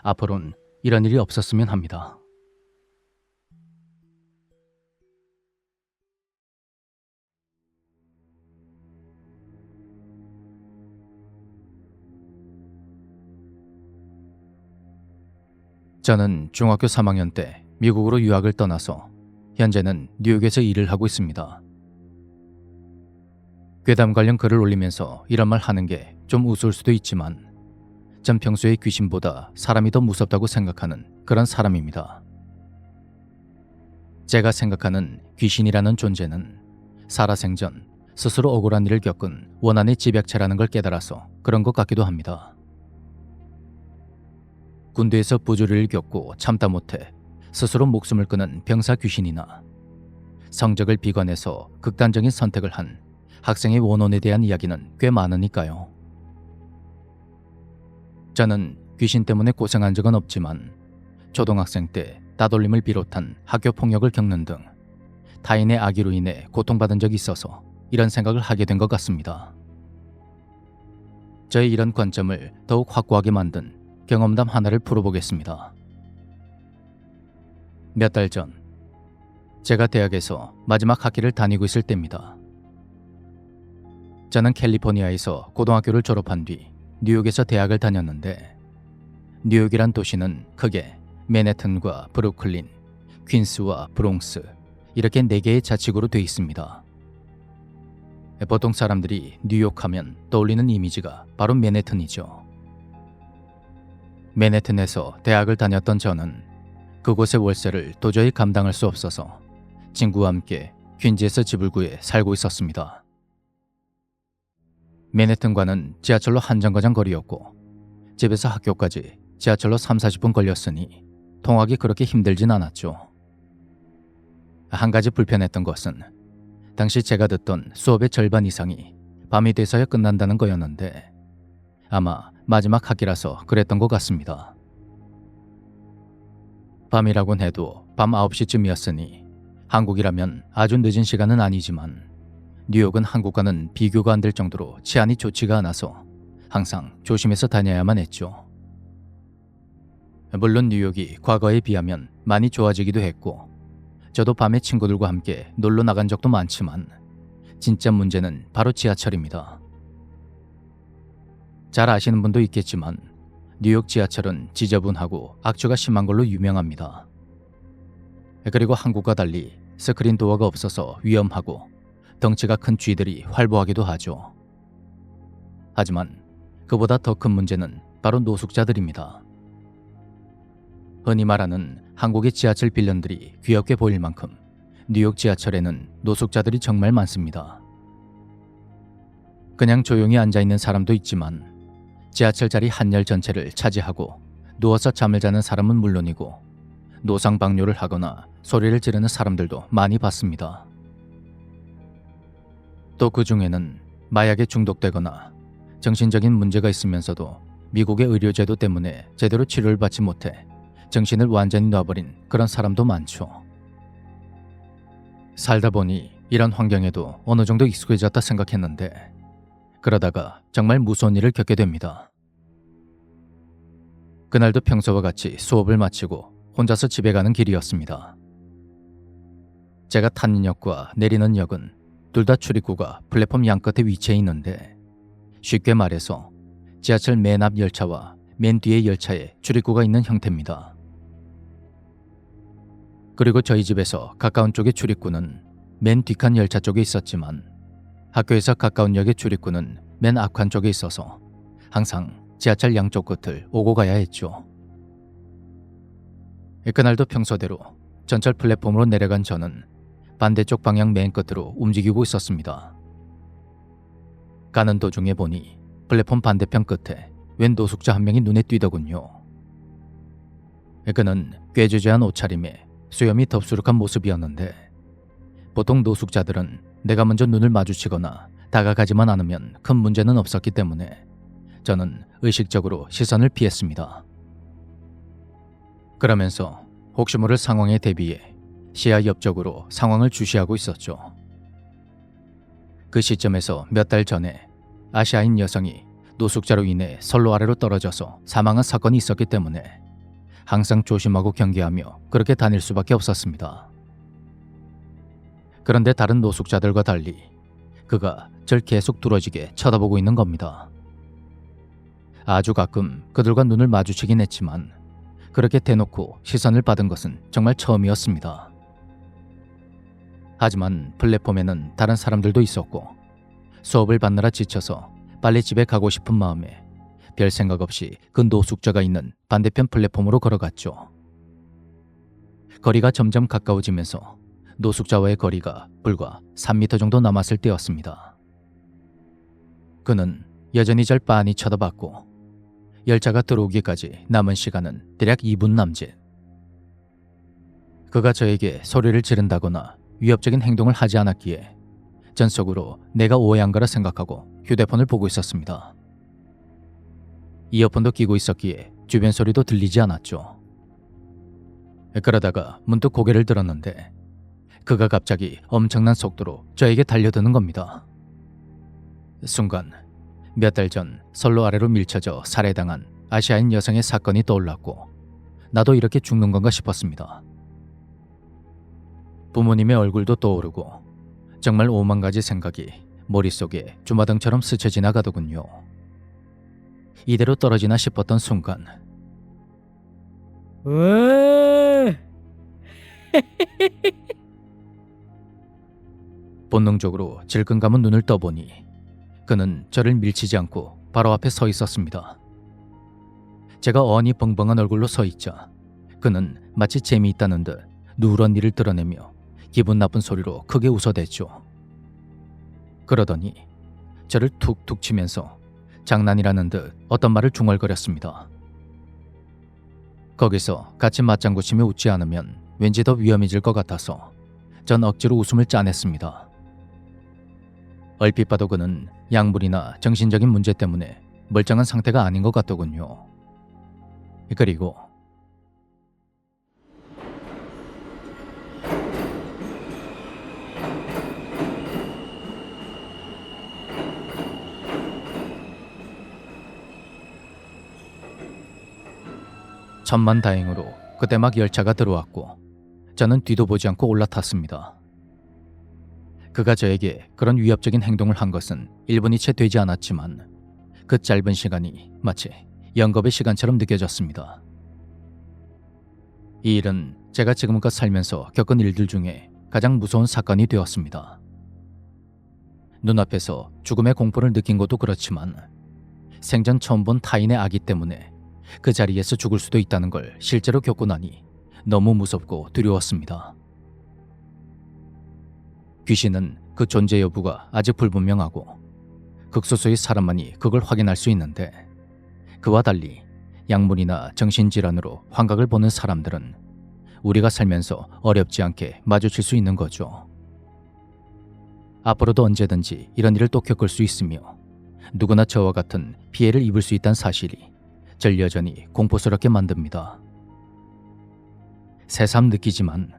앞으로는 이런 일이 없었으면 합니다. 저는 중학교 3학년 때 미국으로 유학을 떠나서 현재는 뉴욕에서 일을 하고 있습니다. 괴담 관련 글을 올리면서 이런 말 하는 게 좀 우스울 수도 있지만 전 평소에 귀신보다 사람이 더 무섭다고 생각하는 그런 사람입니다. 제가 생각하는 귀신이라는 존재는 살아생전 스스로 억울한 일을 겪은 원한의 집약체라는 걸 깨달아서 그런 것 같기도 합니다. 군대에서 부조리를 겪고 참다 못해 스스로 목숨을 끊은 병사 귀신이나 성적을 비관해서 극단적인 선택을 한 학생의 원혼에 대한 이야기는 꽤 많으니까요. 저는 귀신 때문에 고생한 적은 없지만 초등학생 때 따돌림을 비롯한 학교 폭력을 겪는 등 타인의 악의로 인해 고통받은 적이 있어서 이런 생각을 하게 된 것 같습니다. 저의 이런 관점을 더욱 확고하게 만든 경험담 하나를 풀어보겠습니다. 몇 달 전, 제가 대학에서 마지막 학기를 다니고 있을 때입니다. 저는 캘리포니아에서 고등학교를 졸업한 뒤 뉴욕에서 대학을 다녔는데 뉴욕이란 도시는 크게 맨해튼과 브루클린, 퀸스와 브롱스, 이렇게 4개의 좌측으로 돼 있습니다. 보통 사람들이 뉴욕 하면 떠올리는 이미지가 바로 맨해튼이죠. 맨해튼에서 대학을 다녔던 저는 그곳의 월세를 도저히 감당할 수 없어서 친구와 함께 퀸즈에서 집을 구해 살고 있었습니다. 맨해튼과는 지하철로 한 정거장 거리였고 집에서 학교까지 지하철로 30-40분 걸렸으니 통학이 그렇게 힘들진 않았죠. 한 가지 불편했던 것은 당시 제가 듣던 수업의 절반 이상이 밤이 돼서야 끝난다는 거였는데 아마 마지막 학기라서 그랬던 것 같습니다. 밤이라곤 해도 밤 9시쯤이었으니 한국이라면 아주 늦은 시간은 아니지만 뉴욕은 한국과는 비교가 안 될 정도로 치안이 좋지가 않아서 항상 조심해서 다녀야만 했죠. 물론 뉴욕이 과거에 비하면 많이 좋아지기도 했고 저도 밤에 친구들과 함께 놀러 나간 적도 많지만 진짜 문제는 바로 지하철입니다. 잘 아시는 분도 있겠지만 뉴욕 지하철은 지저분하고 악취가 심한 걸로 유명합니다. 그리고 한국과 달리 스크린 도어가 없어서 위험하고 덩치가 큰 쥐들이 활보하기도 하죠. 하지만 그보다 더 큰 문제는 바로 노숙자들입니다. 흔히 말하는 한국의 지하철 빌런들이 귀엽게 보일 만큼 뉴욕 지하철에는 노숙자들이 정말 많습니다. 그냥 조용히 앉아있는 사람도 있지만 지하철 자리 한 열 전체를 차지하고 누워서 잠을 자는 사람은 물론이고 노상방뇨를 하거나 소리를 지르는 사람들도 많이 봤습니다. 또 그 중에는 마약에 중독되거나 정신적인 문제가 있으면서도 미국의 의료제도 때문에 제대로 치료를 받지 못해 정신을 완전히 놔버린 그런 사람도 많죠. 살다 보니 이런 환경에도 어느 정도 익숙해졌다 생각했는데 그러다가 정말 무서운 일을 겪게 됩니다. 그날도 평소와 같이 수업을 마치고 혼자서 집에 가는 길이었습니다. 제가 타는 역과 내리는 역은 둘 다 출입구가 플랫폼 양끝에 위치해 있는데 쉽게 말해서 지하철 맨 앞 열차와 맨 뒤의 열차에 출입구가 있는 형태입니다. 그리고 저희 집에서 가까운 쪽의 출입구는 맨 뒷칸 열차 쪽에 있었지만 학교에서 가까운 역의 출입구는 맨 앞칸 쪽에 있어서 항상 지하철 양쪽 끝을 오고 가야 했죠. 그날도 평소대로 전철 플랫폼으로 내려간 저는 반대쪽 방향 맨 끝으로 움직이고 있었습니다. 가는 도중에 보니 플랫폼 반대편 끝에 웬 노숙자 한 명이 눈에 띄더군요. 그는 꾀죄죄한 옷차림에 수염이 덥수룩한 모습이었는데 보통 노숙자들은 내가 먼저 눈을 마주치거나 다가가지만 않으면 큰 문제는 없었기 때문에 저는 의식적으로 시선을 피했습니다. 그러면서 혹시 모를 상황에 대비해 시야 옆쪽으로 상황을 주시하고 있었죠. 그 시점에서 몇 달 전에 아시아인 여성이 노숙자로 인해 선로 아래로 떨어져서 사망한 사건이 있었기 때문에 항상 조심하고 경계하며 그렇게 다닐 수밖에 없었습니다. 그런데 다른 노숙자들과 달리 그가 절 계속 뚫어지게 쳐다보고 있는 겁니다. 아주 가끔 그들과 눈을 마주치긴 했지만 그렇게 대놓고 시선을 받은 것은 정말 처음이었습니다. 하지만 플랫폼에는 다른 사람들도 있었고 수업을 받느라 지쳐서 빨리 집에 가고 싶은 마음에 별 생각 없이 그 노숙자가 있는 반대편 플랫폼으로 걸어갔죠. 거리가 점점 가까워지면서 노숙자와의 거리가 불과 3m 정도 남았을 때였습니다. 그는 여전히 절 빤히 쳐다봤고 열차가 들어오기까지 남은 시간은 대략 2분 남짓. 그가 저에게 소리를 지른다거나 위협적인 행동을 하지 않았기에 전 속으로 내가 오해한 거라 생각하고 휴대폰을 보고 있었습니다. 이어폰도 끼고 있었기에 주변 소리도 들리지 않았죠. 그러다가 문득 고개를 들었는데 그가 갑자기 엄청난 속도로 저에게 달려드는 겁니다. 순간 몇 달 전 선로 아래로 밀쳐져 살해당한 아시아인 여성의 사건이 떠올랐고 나도 이렇게 죽는 건가 싶었습니다. 부모님의 얼굴도 떠오르고 정말 오만 가지 생각이 머릿속에 주마등처럼 스쳐 지나가더군요. 이대로 떨어지나 싶었던 순간 왜? 본능적으로 질끈 감은 눈을 떠보니 그는 저를 밀치지 않고 바로 앞에 서 있었습니다. 제가 어안이 벙벙한 얼굴로 서 있자 그는 마치 재미있다는 듯 누런 이를 드러내며 기분 나쁜 소리로 크게 웃어댔죠. 그러더니 저를 툭툭 치면서 장난이라는 듯 어떤 말을 중얼거렸습니다. 거기서 같이 맞장구 치며 웃지 않으면 왠지 더 위험해질 것 같아서 전 억지로 웃음을 짜냈습니다. 얼핏 봐도 그는 약물이나 정신적인 문제 때문에 멀쩡한 상태가 아닌 것 같더군요. 그리고 천만다행으로 그때 막 열차가 들어왔고 저는 뒤도 보지 않고 올라탔습니다. 그가 저에게 그런 위협적인 행동을 한 것은 1분이 채 되지 않았지만 그 짧은 시간이 마치 영겁의 시간처럼 느껴졌습니다. 이 일은 제가 지금껏 살면서 겪은 일들 중에 가장 무서운 사건이 되었습니다. 눈앞에서 죽음의 공포를 느낀 것도 그렇지만 생전 처음 본 타인의 악의 때문에 그 자리에서 죽을 수도 있다는 걸 실제로 겪고 나니 너무 무섭고 두려웠습니다. 귀신은 그 존재 여부가 아직 불분명하고 극소수의 사람만이 그걸 확인할 수 있는데 그와 달리 약물이나 정신질환으로 환각을 보는 사람들은 우리가 살면서 어렵지 않게 마주칠 수 있는 거죠. 앞으로도 언제든지 이런 일을 또 겪을 수 있으며 누구나 저와 같은 피해를 입을 수 있다는 사실이 절 여전히 공포스럽게 만듭니다. 새삼 느끼지만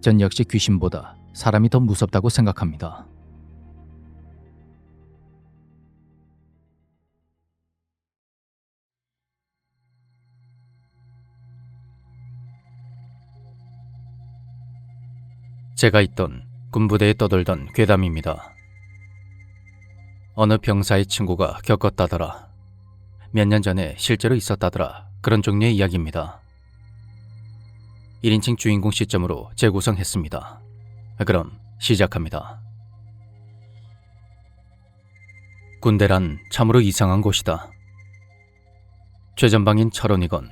전 역시 귀신보다 사람이 더 무섭다고 생각합니다. 제가 있던 군부대에 떠돌던 괴담입니다. 어느 병사의 친구가 겪었다더라. 몇 년 전에 실제로 있었다더라. 그런 종류의 이야기입니다. 1인칭 주인공 시점으로 재구성했습니다. 그럼 시작합니다. 군대란 참으로 이상한 곳이다. 최전방인 철원이건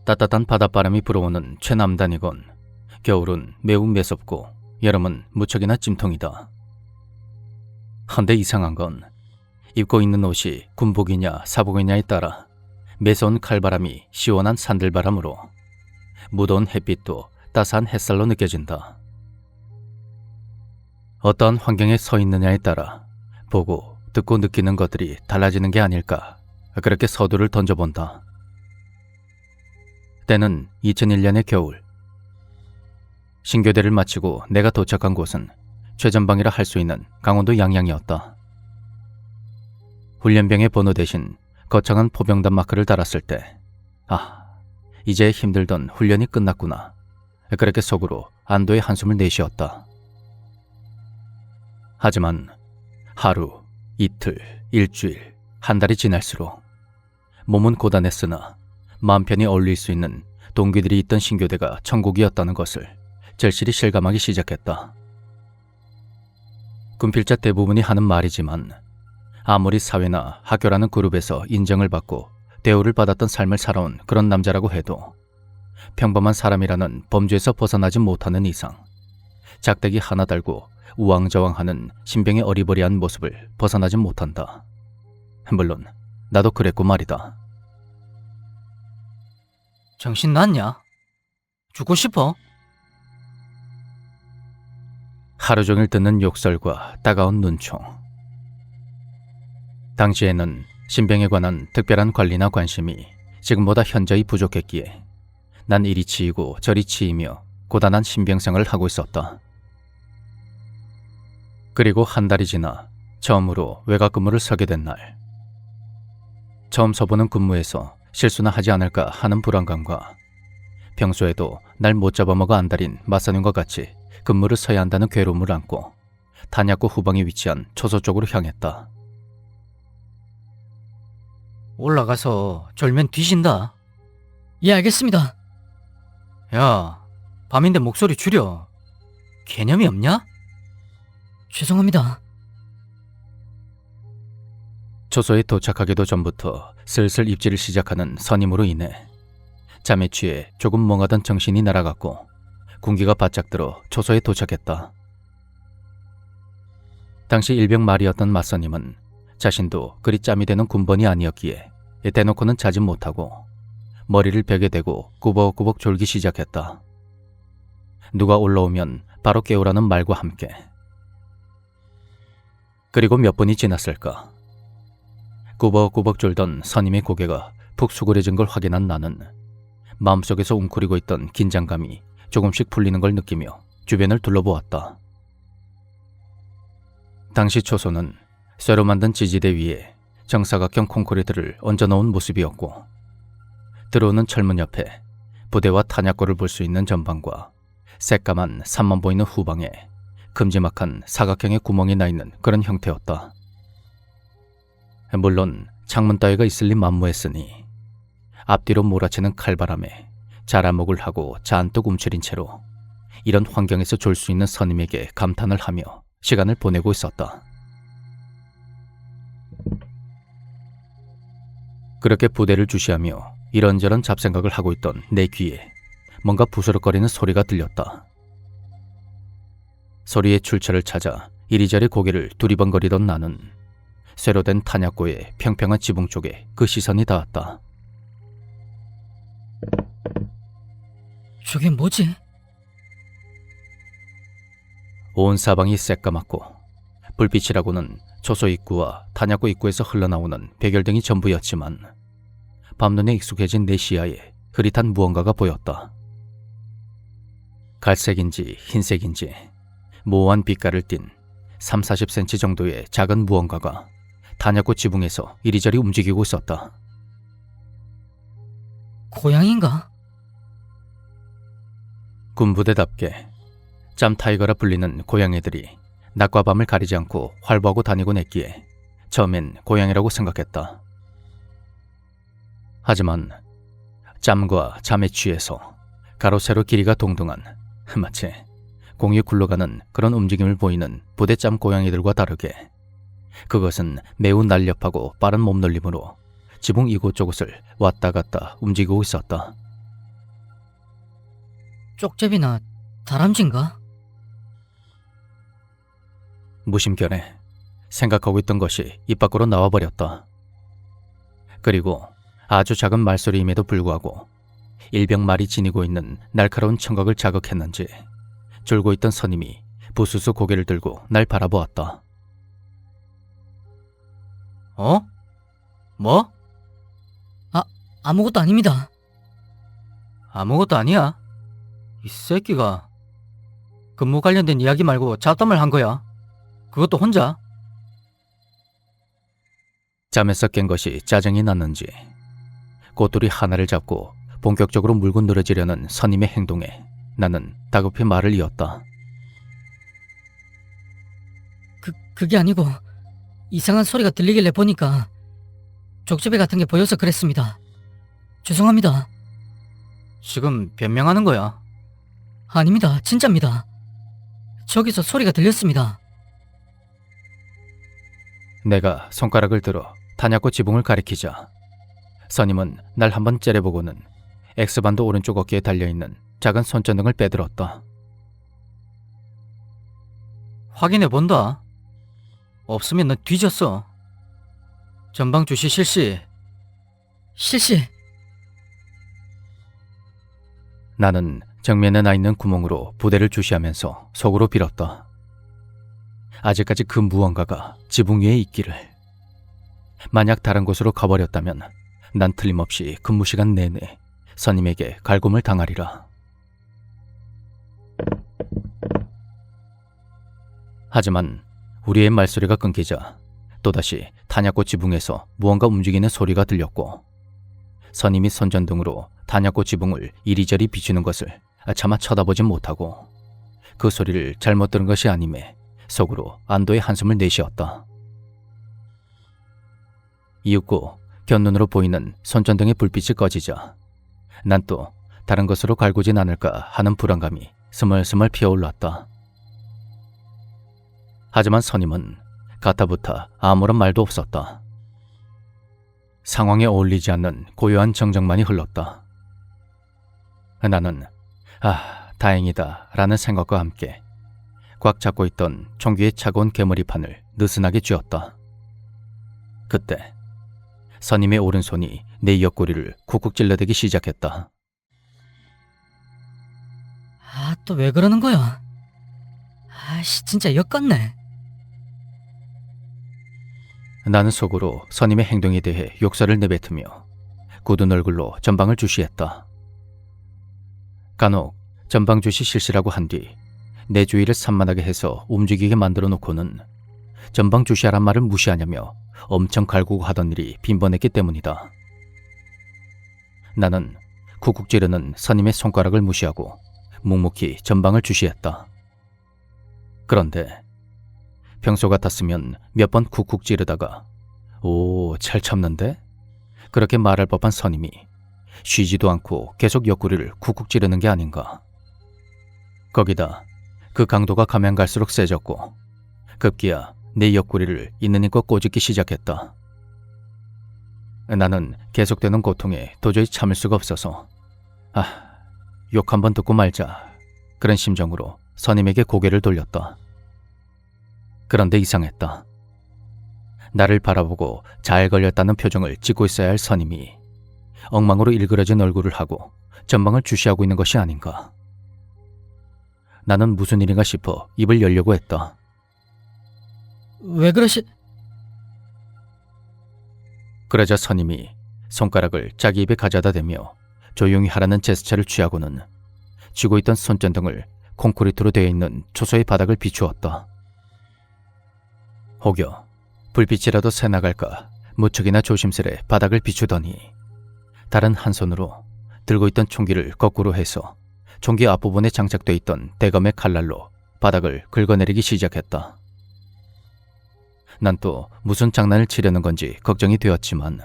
따뜻한 바닷바람이 불어오는 최남단이건 겨울은 매우 매섭고 여름은 무척이나 찜통이다. 한데 이상한 건 입고 있는 옷이 군복이냐 사복이냐에 따라 매서운 칼바람이 시원한 산들바람으로 무더운 햇빛도 따스한 햇살로 느껴진다. 어떠한 환경에 서 있느냐에 따라 보고 듣고 느끼는 것들이 달라지는 게 아닐까 그렇게 서두를 던져본다. 때는 2001년의 겨울. 신교대를 마치고 내가 도착한 곳은 최전방이라 할 수 있는 강원도 양양이었다. 훈련병의 번호 대신 거창한 포병단 마크를 달았을 때 이제 힘들던 훈련이 끝났구나. 그렇게 속으로 안도의 한숨을 내쉬었다. 하지만 하루, 이틀, 일주일, 한 달이 지날수록 몸은 고단했으나 마음 편히 어울릴 수 있는 동기들이 있던 신교대가 천국이었다는 것을 절실히 실감하기 시작했다. 군필자 대부분이 하는 말이지만 아무리 사회나 학교라는 그룹에서 인정을 받고 대우를 받았던 삶을 살아온 그런 남자라고 해도 평범한 사람이라는 범주에서 벗어나지 못하는 이상 작대기 하나 달고 우왕좌왕하는 신병의 어리버리한 모습을 벗어나지 못한다. 물론 나도 그랬고 말이다. 정신 났냐? 죽고 싶어? 하루 종일 듣는 욕설과 따가운 눈총. 당시에는 신병에 관한 특별한 관리나 관심이 지금보다 현저히 부족했기에 난 이리 치이고 저리 치이며 고단한 신병생활을 하고 있었다. 그리고 한 달이 지나 처음으로 외곽 근무를 서게 된 날. 처음 서보는 근무에서 실수나 하지 않을까 하는 불안감과 평소에도 날 못 잡아먹어 안달인 마사님과 같이 근무를 서야 한다는 괴로움을 안고 탄약고 후방에 위치한 초소 쪽으로 향했다. 올라가서 졸면 뒤진다. 예, 알겠습니다. 야, 밤인데 목소리 줄여. 개념이 없냐? 죄송합니다. 초소에 도착하기도 전부터 슬슬 입질을 시작하는 선임으로 인해 잠에 취해 조금 멍하던 정신이 날아갔고 군기가 바짝 들어 초소에 도착했다. 당시 일병 말이었던 맞선임은 자신도 그리 짬이 되는 군번이 아니었기에 대놓고는 자지 못하고 머리를 벽에 대고 꾸벅꾸벅 졸기 시작했다. 누가 올라오면 바로 깨우라는 말과 함께. 그리고 몇 분이 지났을까. 꾸벅꾸벅 졸던 선임의 고개가 푹 수그려진 걸 확인한 나는 마음속에서 웅크리고 있던 긴장감이 조금씩 풀리는 걸 느끼며 주변을 둘러보았다. 당시 초소는 쇠로 만든 지지대 위에 정사각형 콘크리트를 얹어놓은 모습이었고 들어오는 철문 옆에 부대와 탄약고를 볼 수 있는 전방과 새까만 산만 보이는 후방에 큼지막한 사각형의 구멍이 나 있는 그런 형태였다. 물론 창문 따위가 있을 리 만무했으니 앞뒤로 몰아치는 칼바람에 자라목을 하고 잔뜩 움츠린 채로 이런 환경에서 졸 수 있는 선임에게 감탄을 하며 시간을 보내고 있었다. 그렇게 부대를 주시하며 이런저런 잡생각을 하고 있던 내 귀에 뭔가 부스럭거리는 소리가 들렸다. 소리의 출처를 찾아 이리저리 고개를 두리번거리던 나는 쇠로 된 탄약고의 평평한 지붕 쪽에 그 시선이 닿았다. 저게 뭐지? 온 사방이 새까맣고 불빛이라고는 초소 입구와 탄약고 입구에서 흘러나오는 백열등이 전부였지만 밤눈에 익숙해진 내 시야에 흐릿한 무언가가 보였다. 갈색인지 흰색인지 모호한 빛깔을 띤 30-40cm 정도의 작은 무언가가 탄약고 지붕에서 이리저리 움직이고 있었다. 고양인가? 군부대답게 짬 타이거라 불리는 고양이들이 낮과 밤을 가리지 않고 활보하고 다니곤 했기에 처음엔 고양이라고 생각했다. 하지만 짬과 잠에 취해서 가로 세로 길이가 동등한 마치 공이 굴러가는 그런 움직임을 보이는 부대짬 고양이들과 다르게 그것은 매우 날렵하고 빠른 몸놀림으로 지붕 이곳저곳을 왔다 갔다 움직이고 있었다. 쪽제비나 다람쥐인가? 무심결에 생각하고 있던 것이 입 밖으로 나와버렸다. 그리고 아주 작은 말소리임에도 불구하고 일병 말이 지니고 있는 날카로운 청각을 자극했는지 졸고 있던 선임이 부스스 고개를 들고 날 바라보았다. 어? 뭐? 아무것도 아닙니다. 아무것도 아니야. 이 새끼가 근무 관련된 이야기 말고 잡담을 한 거야. 그것도 혼자. 잠에서 깬 것이 짜증이 났는지 꼬투리 하나를 잡고 본격적으로 물고 늘어지려는 선임의 행동에 나는 다급히 말을 이었다. 그게 아니고 이상한 소리가 들리길래 보니까 족제비 같은 게 보여서 그랬습니다. 죄송합니다. 지금 변명하는 거야? 아닙니다. 진짜입니다. 저기서 소리가 들렸습니다. 내가 손가락을 들어 탄약고 지붕을 가리키자 선임은 날 한번 째려보고는 X반도 오른쪽 어깨에 달려있는 작은 손전등을 빼들었다. 확인해본다. 없으면 너 뒤졌어. 전방 주시 실시. 실시. 나는 정면에 나 있는 구멍으로 부대를 주시하면서 속으로 빌었다. 아직까지 그 무언가가 지붕 위에 있기를. 만약 다른 곳으로 가버렸다면 난 틀림없이 근무 시간 내내 선임에게 갈굼을 당하리라. 하지만 우리의 말소리가 끊기자 또다시 탄약고 지붕에서 무언가 움직이는 소리가 들렸고 선임이 손전등으로 탄약고 지붕을 이리저리 비추는 것을 차마 쳐다보지 못하고 그 소리를 잘못 들은 것이 아님에 속으로 안도의 한숨을 내쉬었다. 이윽고 곁눈으로 보이는 손전등의 불빛이 꺼지자 난 또 다른 것으로 갈구진 않을까 하는 불안감이 스멀스멀 피어올랐다. 하지만 선임은 가타부타 아무런 말도 없었다. 상황에 어울리지 않는 고요한 정적만이 흘렀다. 나는 다행이다 라는 생각과 함께 꽉 잡고 있던 총기의 차가운 개머리판을 느슨하게 쥐었다. 그때 선임의 오른손이 내 옆구리를 쿡쿡 찔러대기 시작했다. 또 왜 그러는 거야? 아씨, 진짜 역같네. 나는 속으로 선임의 행동에 대해 욕설을 내뱉으며 굳은 얼굴로 전방을 주시했다. 간혹 전방 주시 실시라고 한 뒤 내 주위를 산만하게 해서 움직이게 만들어 놓고는 전방 주시하란 말을 무시하냐며 엄청 갈구고 하던 일이 빈번했기 때문이다. 나는 쿡쿡 찌르는 선임의 손가락을 무시하고 묵묵히 전방을 주시했다. 그런데 평소 같았으면 몇 번 쿡쿡 찌르다가 잘 참는데? 그렇게 말할 법한 선임이 쉬지도 않고 계속 옆구리를 쿡쿡 찌르는 게 아닌가. 거기다 그 강도가 가면 갈수록 세졌고 급기야 내 옆구리를 있는 힘껏 꼬집기 시작했다. 나는 계속되는 고통에 도저히 참을 수가 없어서 욕 한번 듣고 말자 그런 심정으로 선임에게 고개를 돌렸다. 그런데 이상했다. 나를 바라보고 잘 걸렸다는 표정을 짓고 있어야 할 선임이 엉망으로 일그러진 얼굴을 하고 전방을 주시하고 있는 것이 아닌가. 나는 무슨 일인가 싶어 입을 열려고 했다. 왜 그러시... 그러자 선임이 손가락을 자기 입에 가져다 대며 조용히 하라는 제스처를 취하고는 쥐고 있던 손전등을 콘크리트로 되어 있는 초소의 바닥을 비추었다. 혹여 불빛이라도 새나갈까 무척이나 조심스레 바닥을 비추더니 다른 한 손으로 들고 있던 총기를 거꾸로 해서 총기 앞부분에 장착돼 있던 대검의 칼날로 바닥을 긁어내리기 시작했다. 난 또 무슨 장난을 치려는 건지 걱정이 되었지만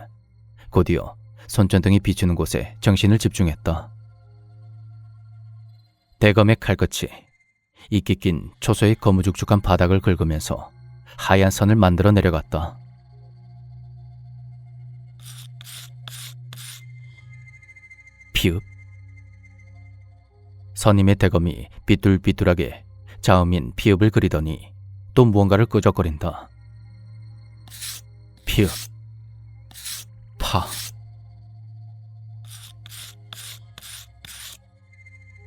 곧이어 손전등이 비추는 곳에 정신을 집중했다. 대검의 칼끝이 이끼 낀 초소의 거무죽죽한 바닥을 긁으면서 하얀 선을 만들어 내려갔다. 피읍. 선임의 대검이 삐뚤삐뚤하게 자음인 피읍을 그리더니 또 무언가를 끄적거린다. 피읍. 파.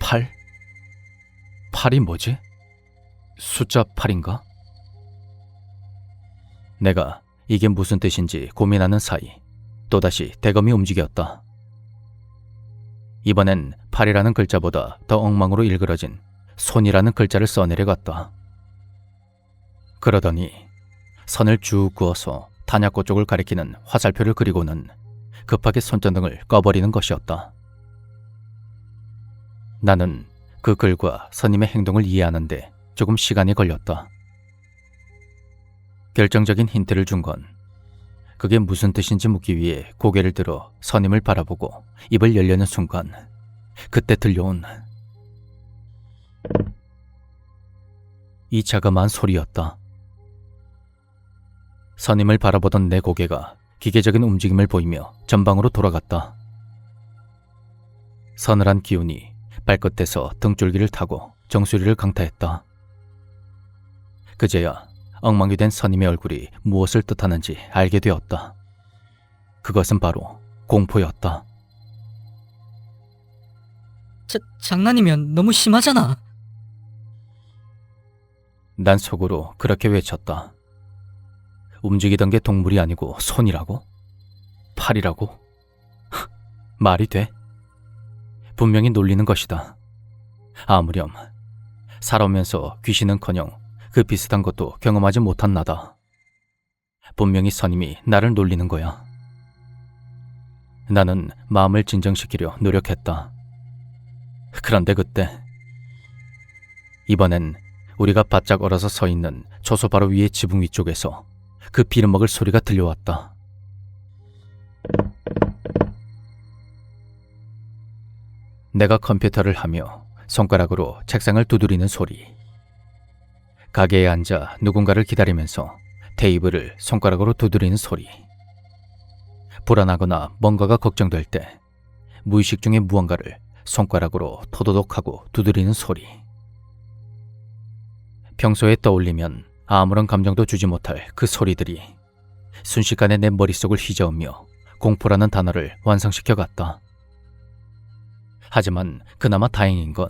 8? 8이 뭐지? 숫자 8인가? 내가 이게 무슨 뜻인지 고민하는 사이 또다시 대검이 움직였다. 이번엔 8이라는 글자보다 더 엉망으로 일그러진 손이라는 글자를 써내려갔다. 그러더니 선을 쭉 그어서 탄약고 쪽을 가리키는 화살표를 그리고는 급하게 손전등을 꺼버리는 것이었다. 나는 그 글과 선임의 행동을 이해하는데 조금 시간이 걸렸다. 결정적인 힌트를 준 건 그게 무슨 뜻인지 묻기 위해 고개를 들어 선임을 바라보고 입을 열려는 순간 그때 들려온 이 자그마한 소리였다. 선임을 바라보던 내 고개가 기계적인 움직임을 보이며 전방으로 돌아갔다. 서늘한 기운이 발끝에서 등줄기를 타고 정수리를 강타했다. 그제야 엉망이 된 선임의 얼굴이 무엇을 뜻하는지 알게 되었다. 그것은 바로 공포였다. 장난이면 너무 심하잖아. 난 속으로 그렇게 외쳤다. 움직이던 게 동물이 아니고 손이라고? 팔이라고? 말이 돼? 분명히 놀리는 것이다. 아무렴 살아오면서 귀신은커녕 그 비슷한 것도 경험하지 못한 나다. 분명히 선임이 나를 놀리는 거야. 나는 마음을 진정시키려 노력했다. 그런데 그때 이번엔 우리가 바짝 얼어서 서 있는 초소 바로 위의 지붕 위쪽에서 그 비름먹을 소리가 들려왔다. 내가 컴퓨터를 하며 손가락으로 책상을 두드리는 소리. 가게에 앉아 누군가를 기다리면서 테이블을 손가락으로 두드리는 소리. 불안하거나 뭔가가 걱정될 때 무의식 중에 무언가를 손가락으로 토도독하고 두드리는 소리. 평소에 떠올리면 아무런 감정도 주지 못할 그 소리들이 순식간에 내 머릿속을 휘저으며 공포라는 단어를 완성시켜 갔다. 하지만 그나마 다행인 건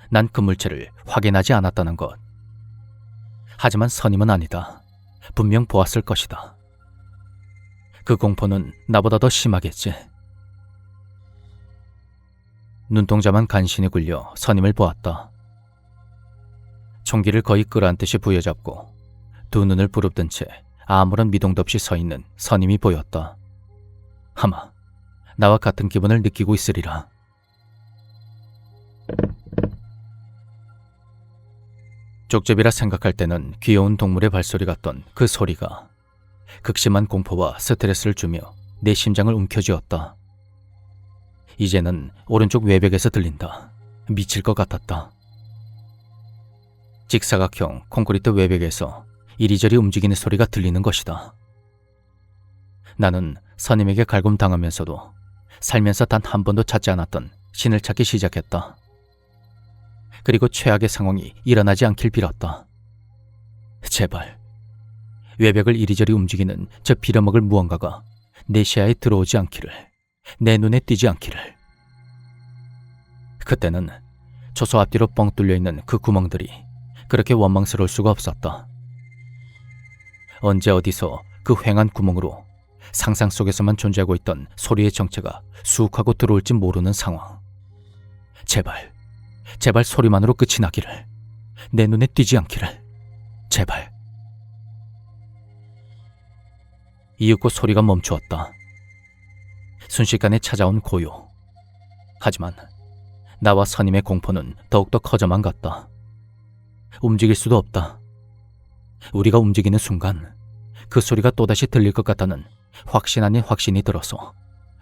난 그 물체를 확인하지 않았다는 것. 하지만 선임은 아니다. 분명 보았을 것이다. 그 공포는 나보다 더 심하겠지. 눈동자만 간신히 굴려 선임을 보았다. 총기를 거의 끌어안듯이 부여잡고 두 눈을 부릅뜬 채 아무런 미동도 없이 서 있는 선임이 보였다. 아마 나와 같은 기분을 느끼고 있으리라. 쪽제비라 생각할 때는 귀여운 동물의 발소리 같던 그 소리가 극심한 공포와 스트레스를 주며 내 심장을 움켜쥐었다. 이제는 오른쪽 외벽에서 들린다. 미칠 것 같았다. 직사각형 콘크리트 외벽에서 이리저리 움직이는 소리가 들리는 것이다. 나는 선임에게 갈굼당하면서도 살면서 단 한 번도 찾지 않았던 신을 찾기 시작했다. 그리고 최악의 상황이 일어나지 않길 빌었다. 제발 외벽을 이리저리 움직이는 저 빌어먹을 무언가가 내 시야에 들어오지 않기를, 내 눈에 띄지 않기를. 그때는 초소 앞뒤로 뻥 뚫려있는 그 구멍들이 그렇게 원망스러울 수가 없었다. 언제 어디서 그 휑한 구멍으로 상상 속에서만 존재하고 있던 소리의 정체가 수욱하고 들어올지 모르는 상황. 제발 소리만으로 끝이 나기를, 내 눈에 띄지 않기를, 제발. 이윽고 소리가 멈추었다. 순식간에 찾아온 고요. 하지만 나와 선임의 공포는 더욱더 커져만 갔다. 움직일 수도 없다. 우리가 움직이는 순간 그 소리가 또다시 들릴 것 같다는 확신 아닌 확신이 들어서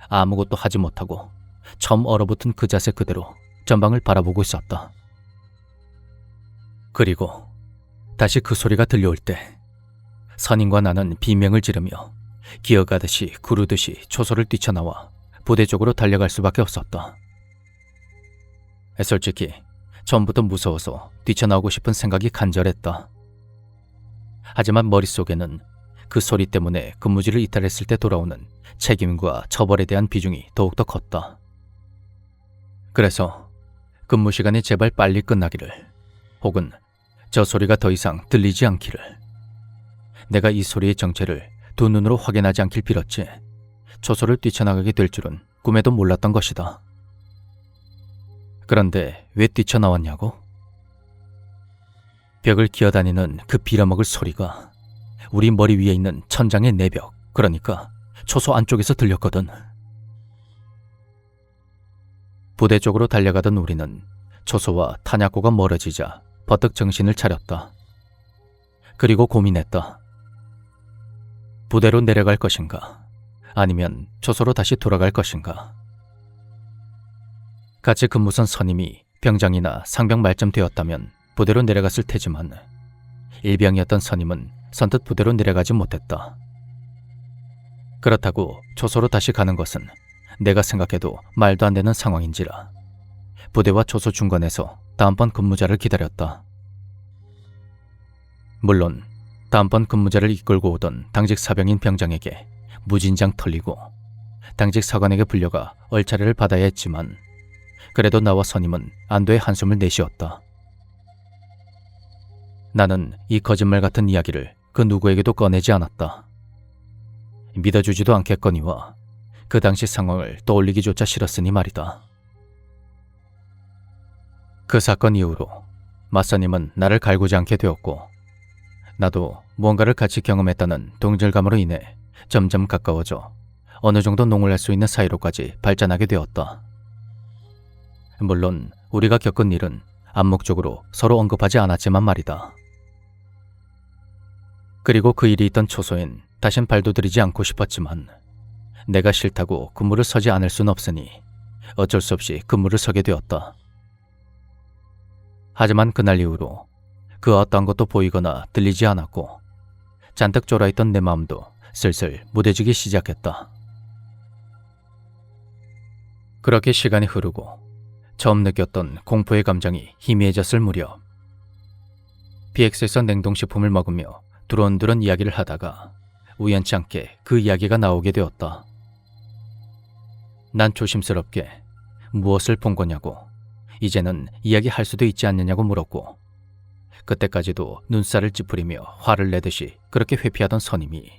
아무것도 하지 못하고 처음 얼어붙은 그 자세 그대로 전방을 바라보고 있었다. 그리고 다시 그 소리가 들려올 때 선임과 나는 비명을 지르며 기어가듯이 구르듯이 초소를 뛰쳐나와 부대 쪽으로 달려갈 수밖에 없었다. 솔직히 처음부터 무서워서 뛰쳐나오고 싶은 생각이 간절했다. 하지만 머릿속에는 그 소리 때문에 근무지를 이탈했을 때 돌아오는 책임과 처벌에 대한 비중이 더욱더 컸다. 그래서 근무 시간이 제발 빨리 끝나기를, 혹은 저 소리가 더 이상 들리지 않기를, 내가 이 소리의 정체를 두 눈으로 확인하지 않길 빌었지 초소를 뛰쳐나가게 될 줄은 꿈에도 몰랐던 것이다. 그런데 왜 뛰쳐나왔냐고? 벽을 기어다니는 그 빌어먹을 소리가 우리 머리 위에 있는 천장의 내벽, 그러니까 초소 안쪽에서 들렸거든. 부대 쪽으로 달려가던 우리는 초소와 탄약고가 멀어지자 버뜩 정신을 차렸다. 그리고 고민했다. 부대로 내려갈 것인가, 아니면 초소로 다시 돌아갈 것인가. 같이 근무선 선임이 병장이나 상병 말쯤 되었다면 부대로 내려갔을 테지만 일병이었던 선임은 선뜻 부대로 내려가지 못했다. 그렇다고 초소로 다시 가는 것은 내가 생각해도 말도 안 되는 상황인지라 부대와 초소 중간에서 다음번 근무자를 기다렸다. 물론 다음번 근무자를 이끌고 오던 당직 사병인 병장에게 무진장 털리고 당직 사관에게 불려가 얼차례를 받아야 했지만 그래도 나와 선임은 안도의 한숨을 내쉬었다. 나는 이 거짓말 같은 이야기를 그 누구에게도 꺼내지 않았다. 믿어주지도 않겠거니와 그 당시 상황을 떠올리기조차 싫었으니 말이다. 그 사건 이후로 맞선임은 나를 갈구지 않게 되었고 나도 무언가를 같이 경험했다는 동질감으로 인해 점점 가까워져 어느 정도 농을 할 수 있는 사이로까지 발전하게 되었다. 물론 우리가 겪은 일은 암묵적으로 서로 언급하지 않았지만 말이다. 그리고 그 일이 있던 초소엔 다신 발도 들이지 않고 싶었지만 내가 싫다고 근무를 서지 않을 순 없으니 어쩔 수 없이 근무를 서게 되었다. 하지만 그날 이후로 그 어떤 것도 보이거나 들리지 않았고 잔뜩 쫄아있던 내 마음도 슬슬 무뎌지기 시작했다. 그렇게 시간이 흐르고 처음 느꼈던 공포의 감정이 희미해졌을 무렵 BX에서 냉동식품을 먹으며 두런두런 이야기를 하다가 우연치 않게 그 이야기가 나오게 되었다. 난 조심스럽게 무엇을 본 거냐고, 이제는 이야기할 수도 있지 않느냐고 물었고, 그때까지도 눈살을 찌푸리며 화를 내듯이 그렇게 회피하던 선임이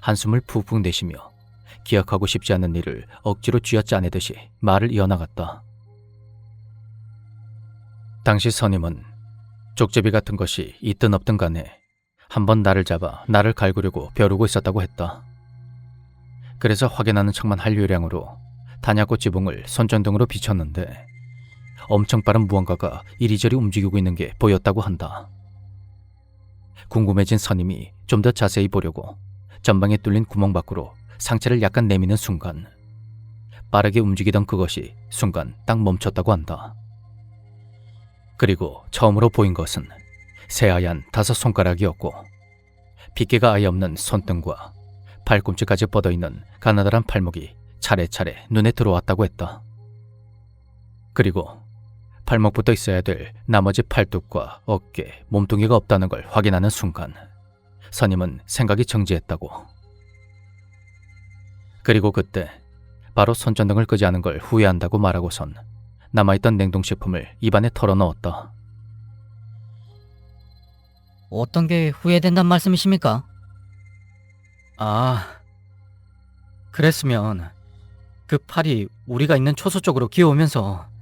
한숨을 푹푹 내쉬며 기억하고 싶지 않은 일을 억지로 쥐어짜내듯이 말을 이어나갔다. 당시 선임은 족제비 같은 것이 있든 없든 간에 한번 나를 잡아 나를 갈구려고 벼르고 있었다고 했다. 그래서 확인하는 척만 할 요량으로 단약꽃 지붕을 손전등으로 비췄는데 엄청 빠른 무언가가 이리저리 움직이고 있는 게 보였다고 한다. 궁금해진 선임이 좀 더 자세히 보려고 전방에 뚫린 구멍 밖으로 상체를 약간 내미는 순간 빠르게 움직이던 그것이 순간 딱 멈췄다고 한다. 그리고 처음으로 보인 것은 새하얀 5손가락이었고 빗개가 아예 없는 손등과 팔꿈치까지 뻗어있는 가느다란 팔목이 차례차례 눈에 들어왔다고 했다. 그리고 팔목부터 있어야 될 나머지 팔뚝과 어깨, 몸뚱이가 없다는 걸 확인하는 순간 선임은 생각이 정지했다고. 그리고 그때 바로 손전등을 끄지 않은 걸 후회한다고 말하고선 남아있던 냉동식품을 입안에 털어넣었다. 어떤 게 후회된단 말씀이십니까? 아, 그랬으면 그 팔이 우리가 있는 초소 쪽으로 기어오면서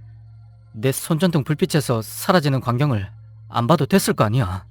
내 손전등 불빛에서 사라지는 광경을 안 봐도 됐을 거 아니야.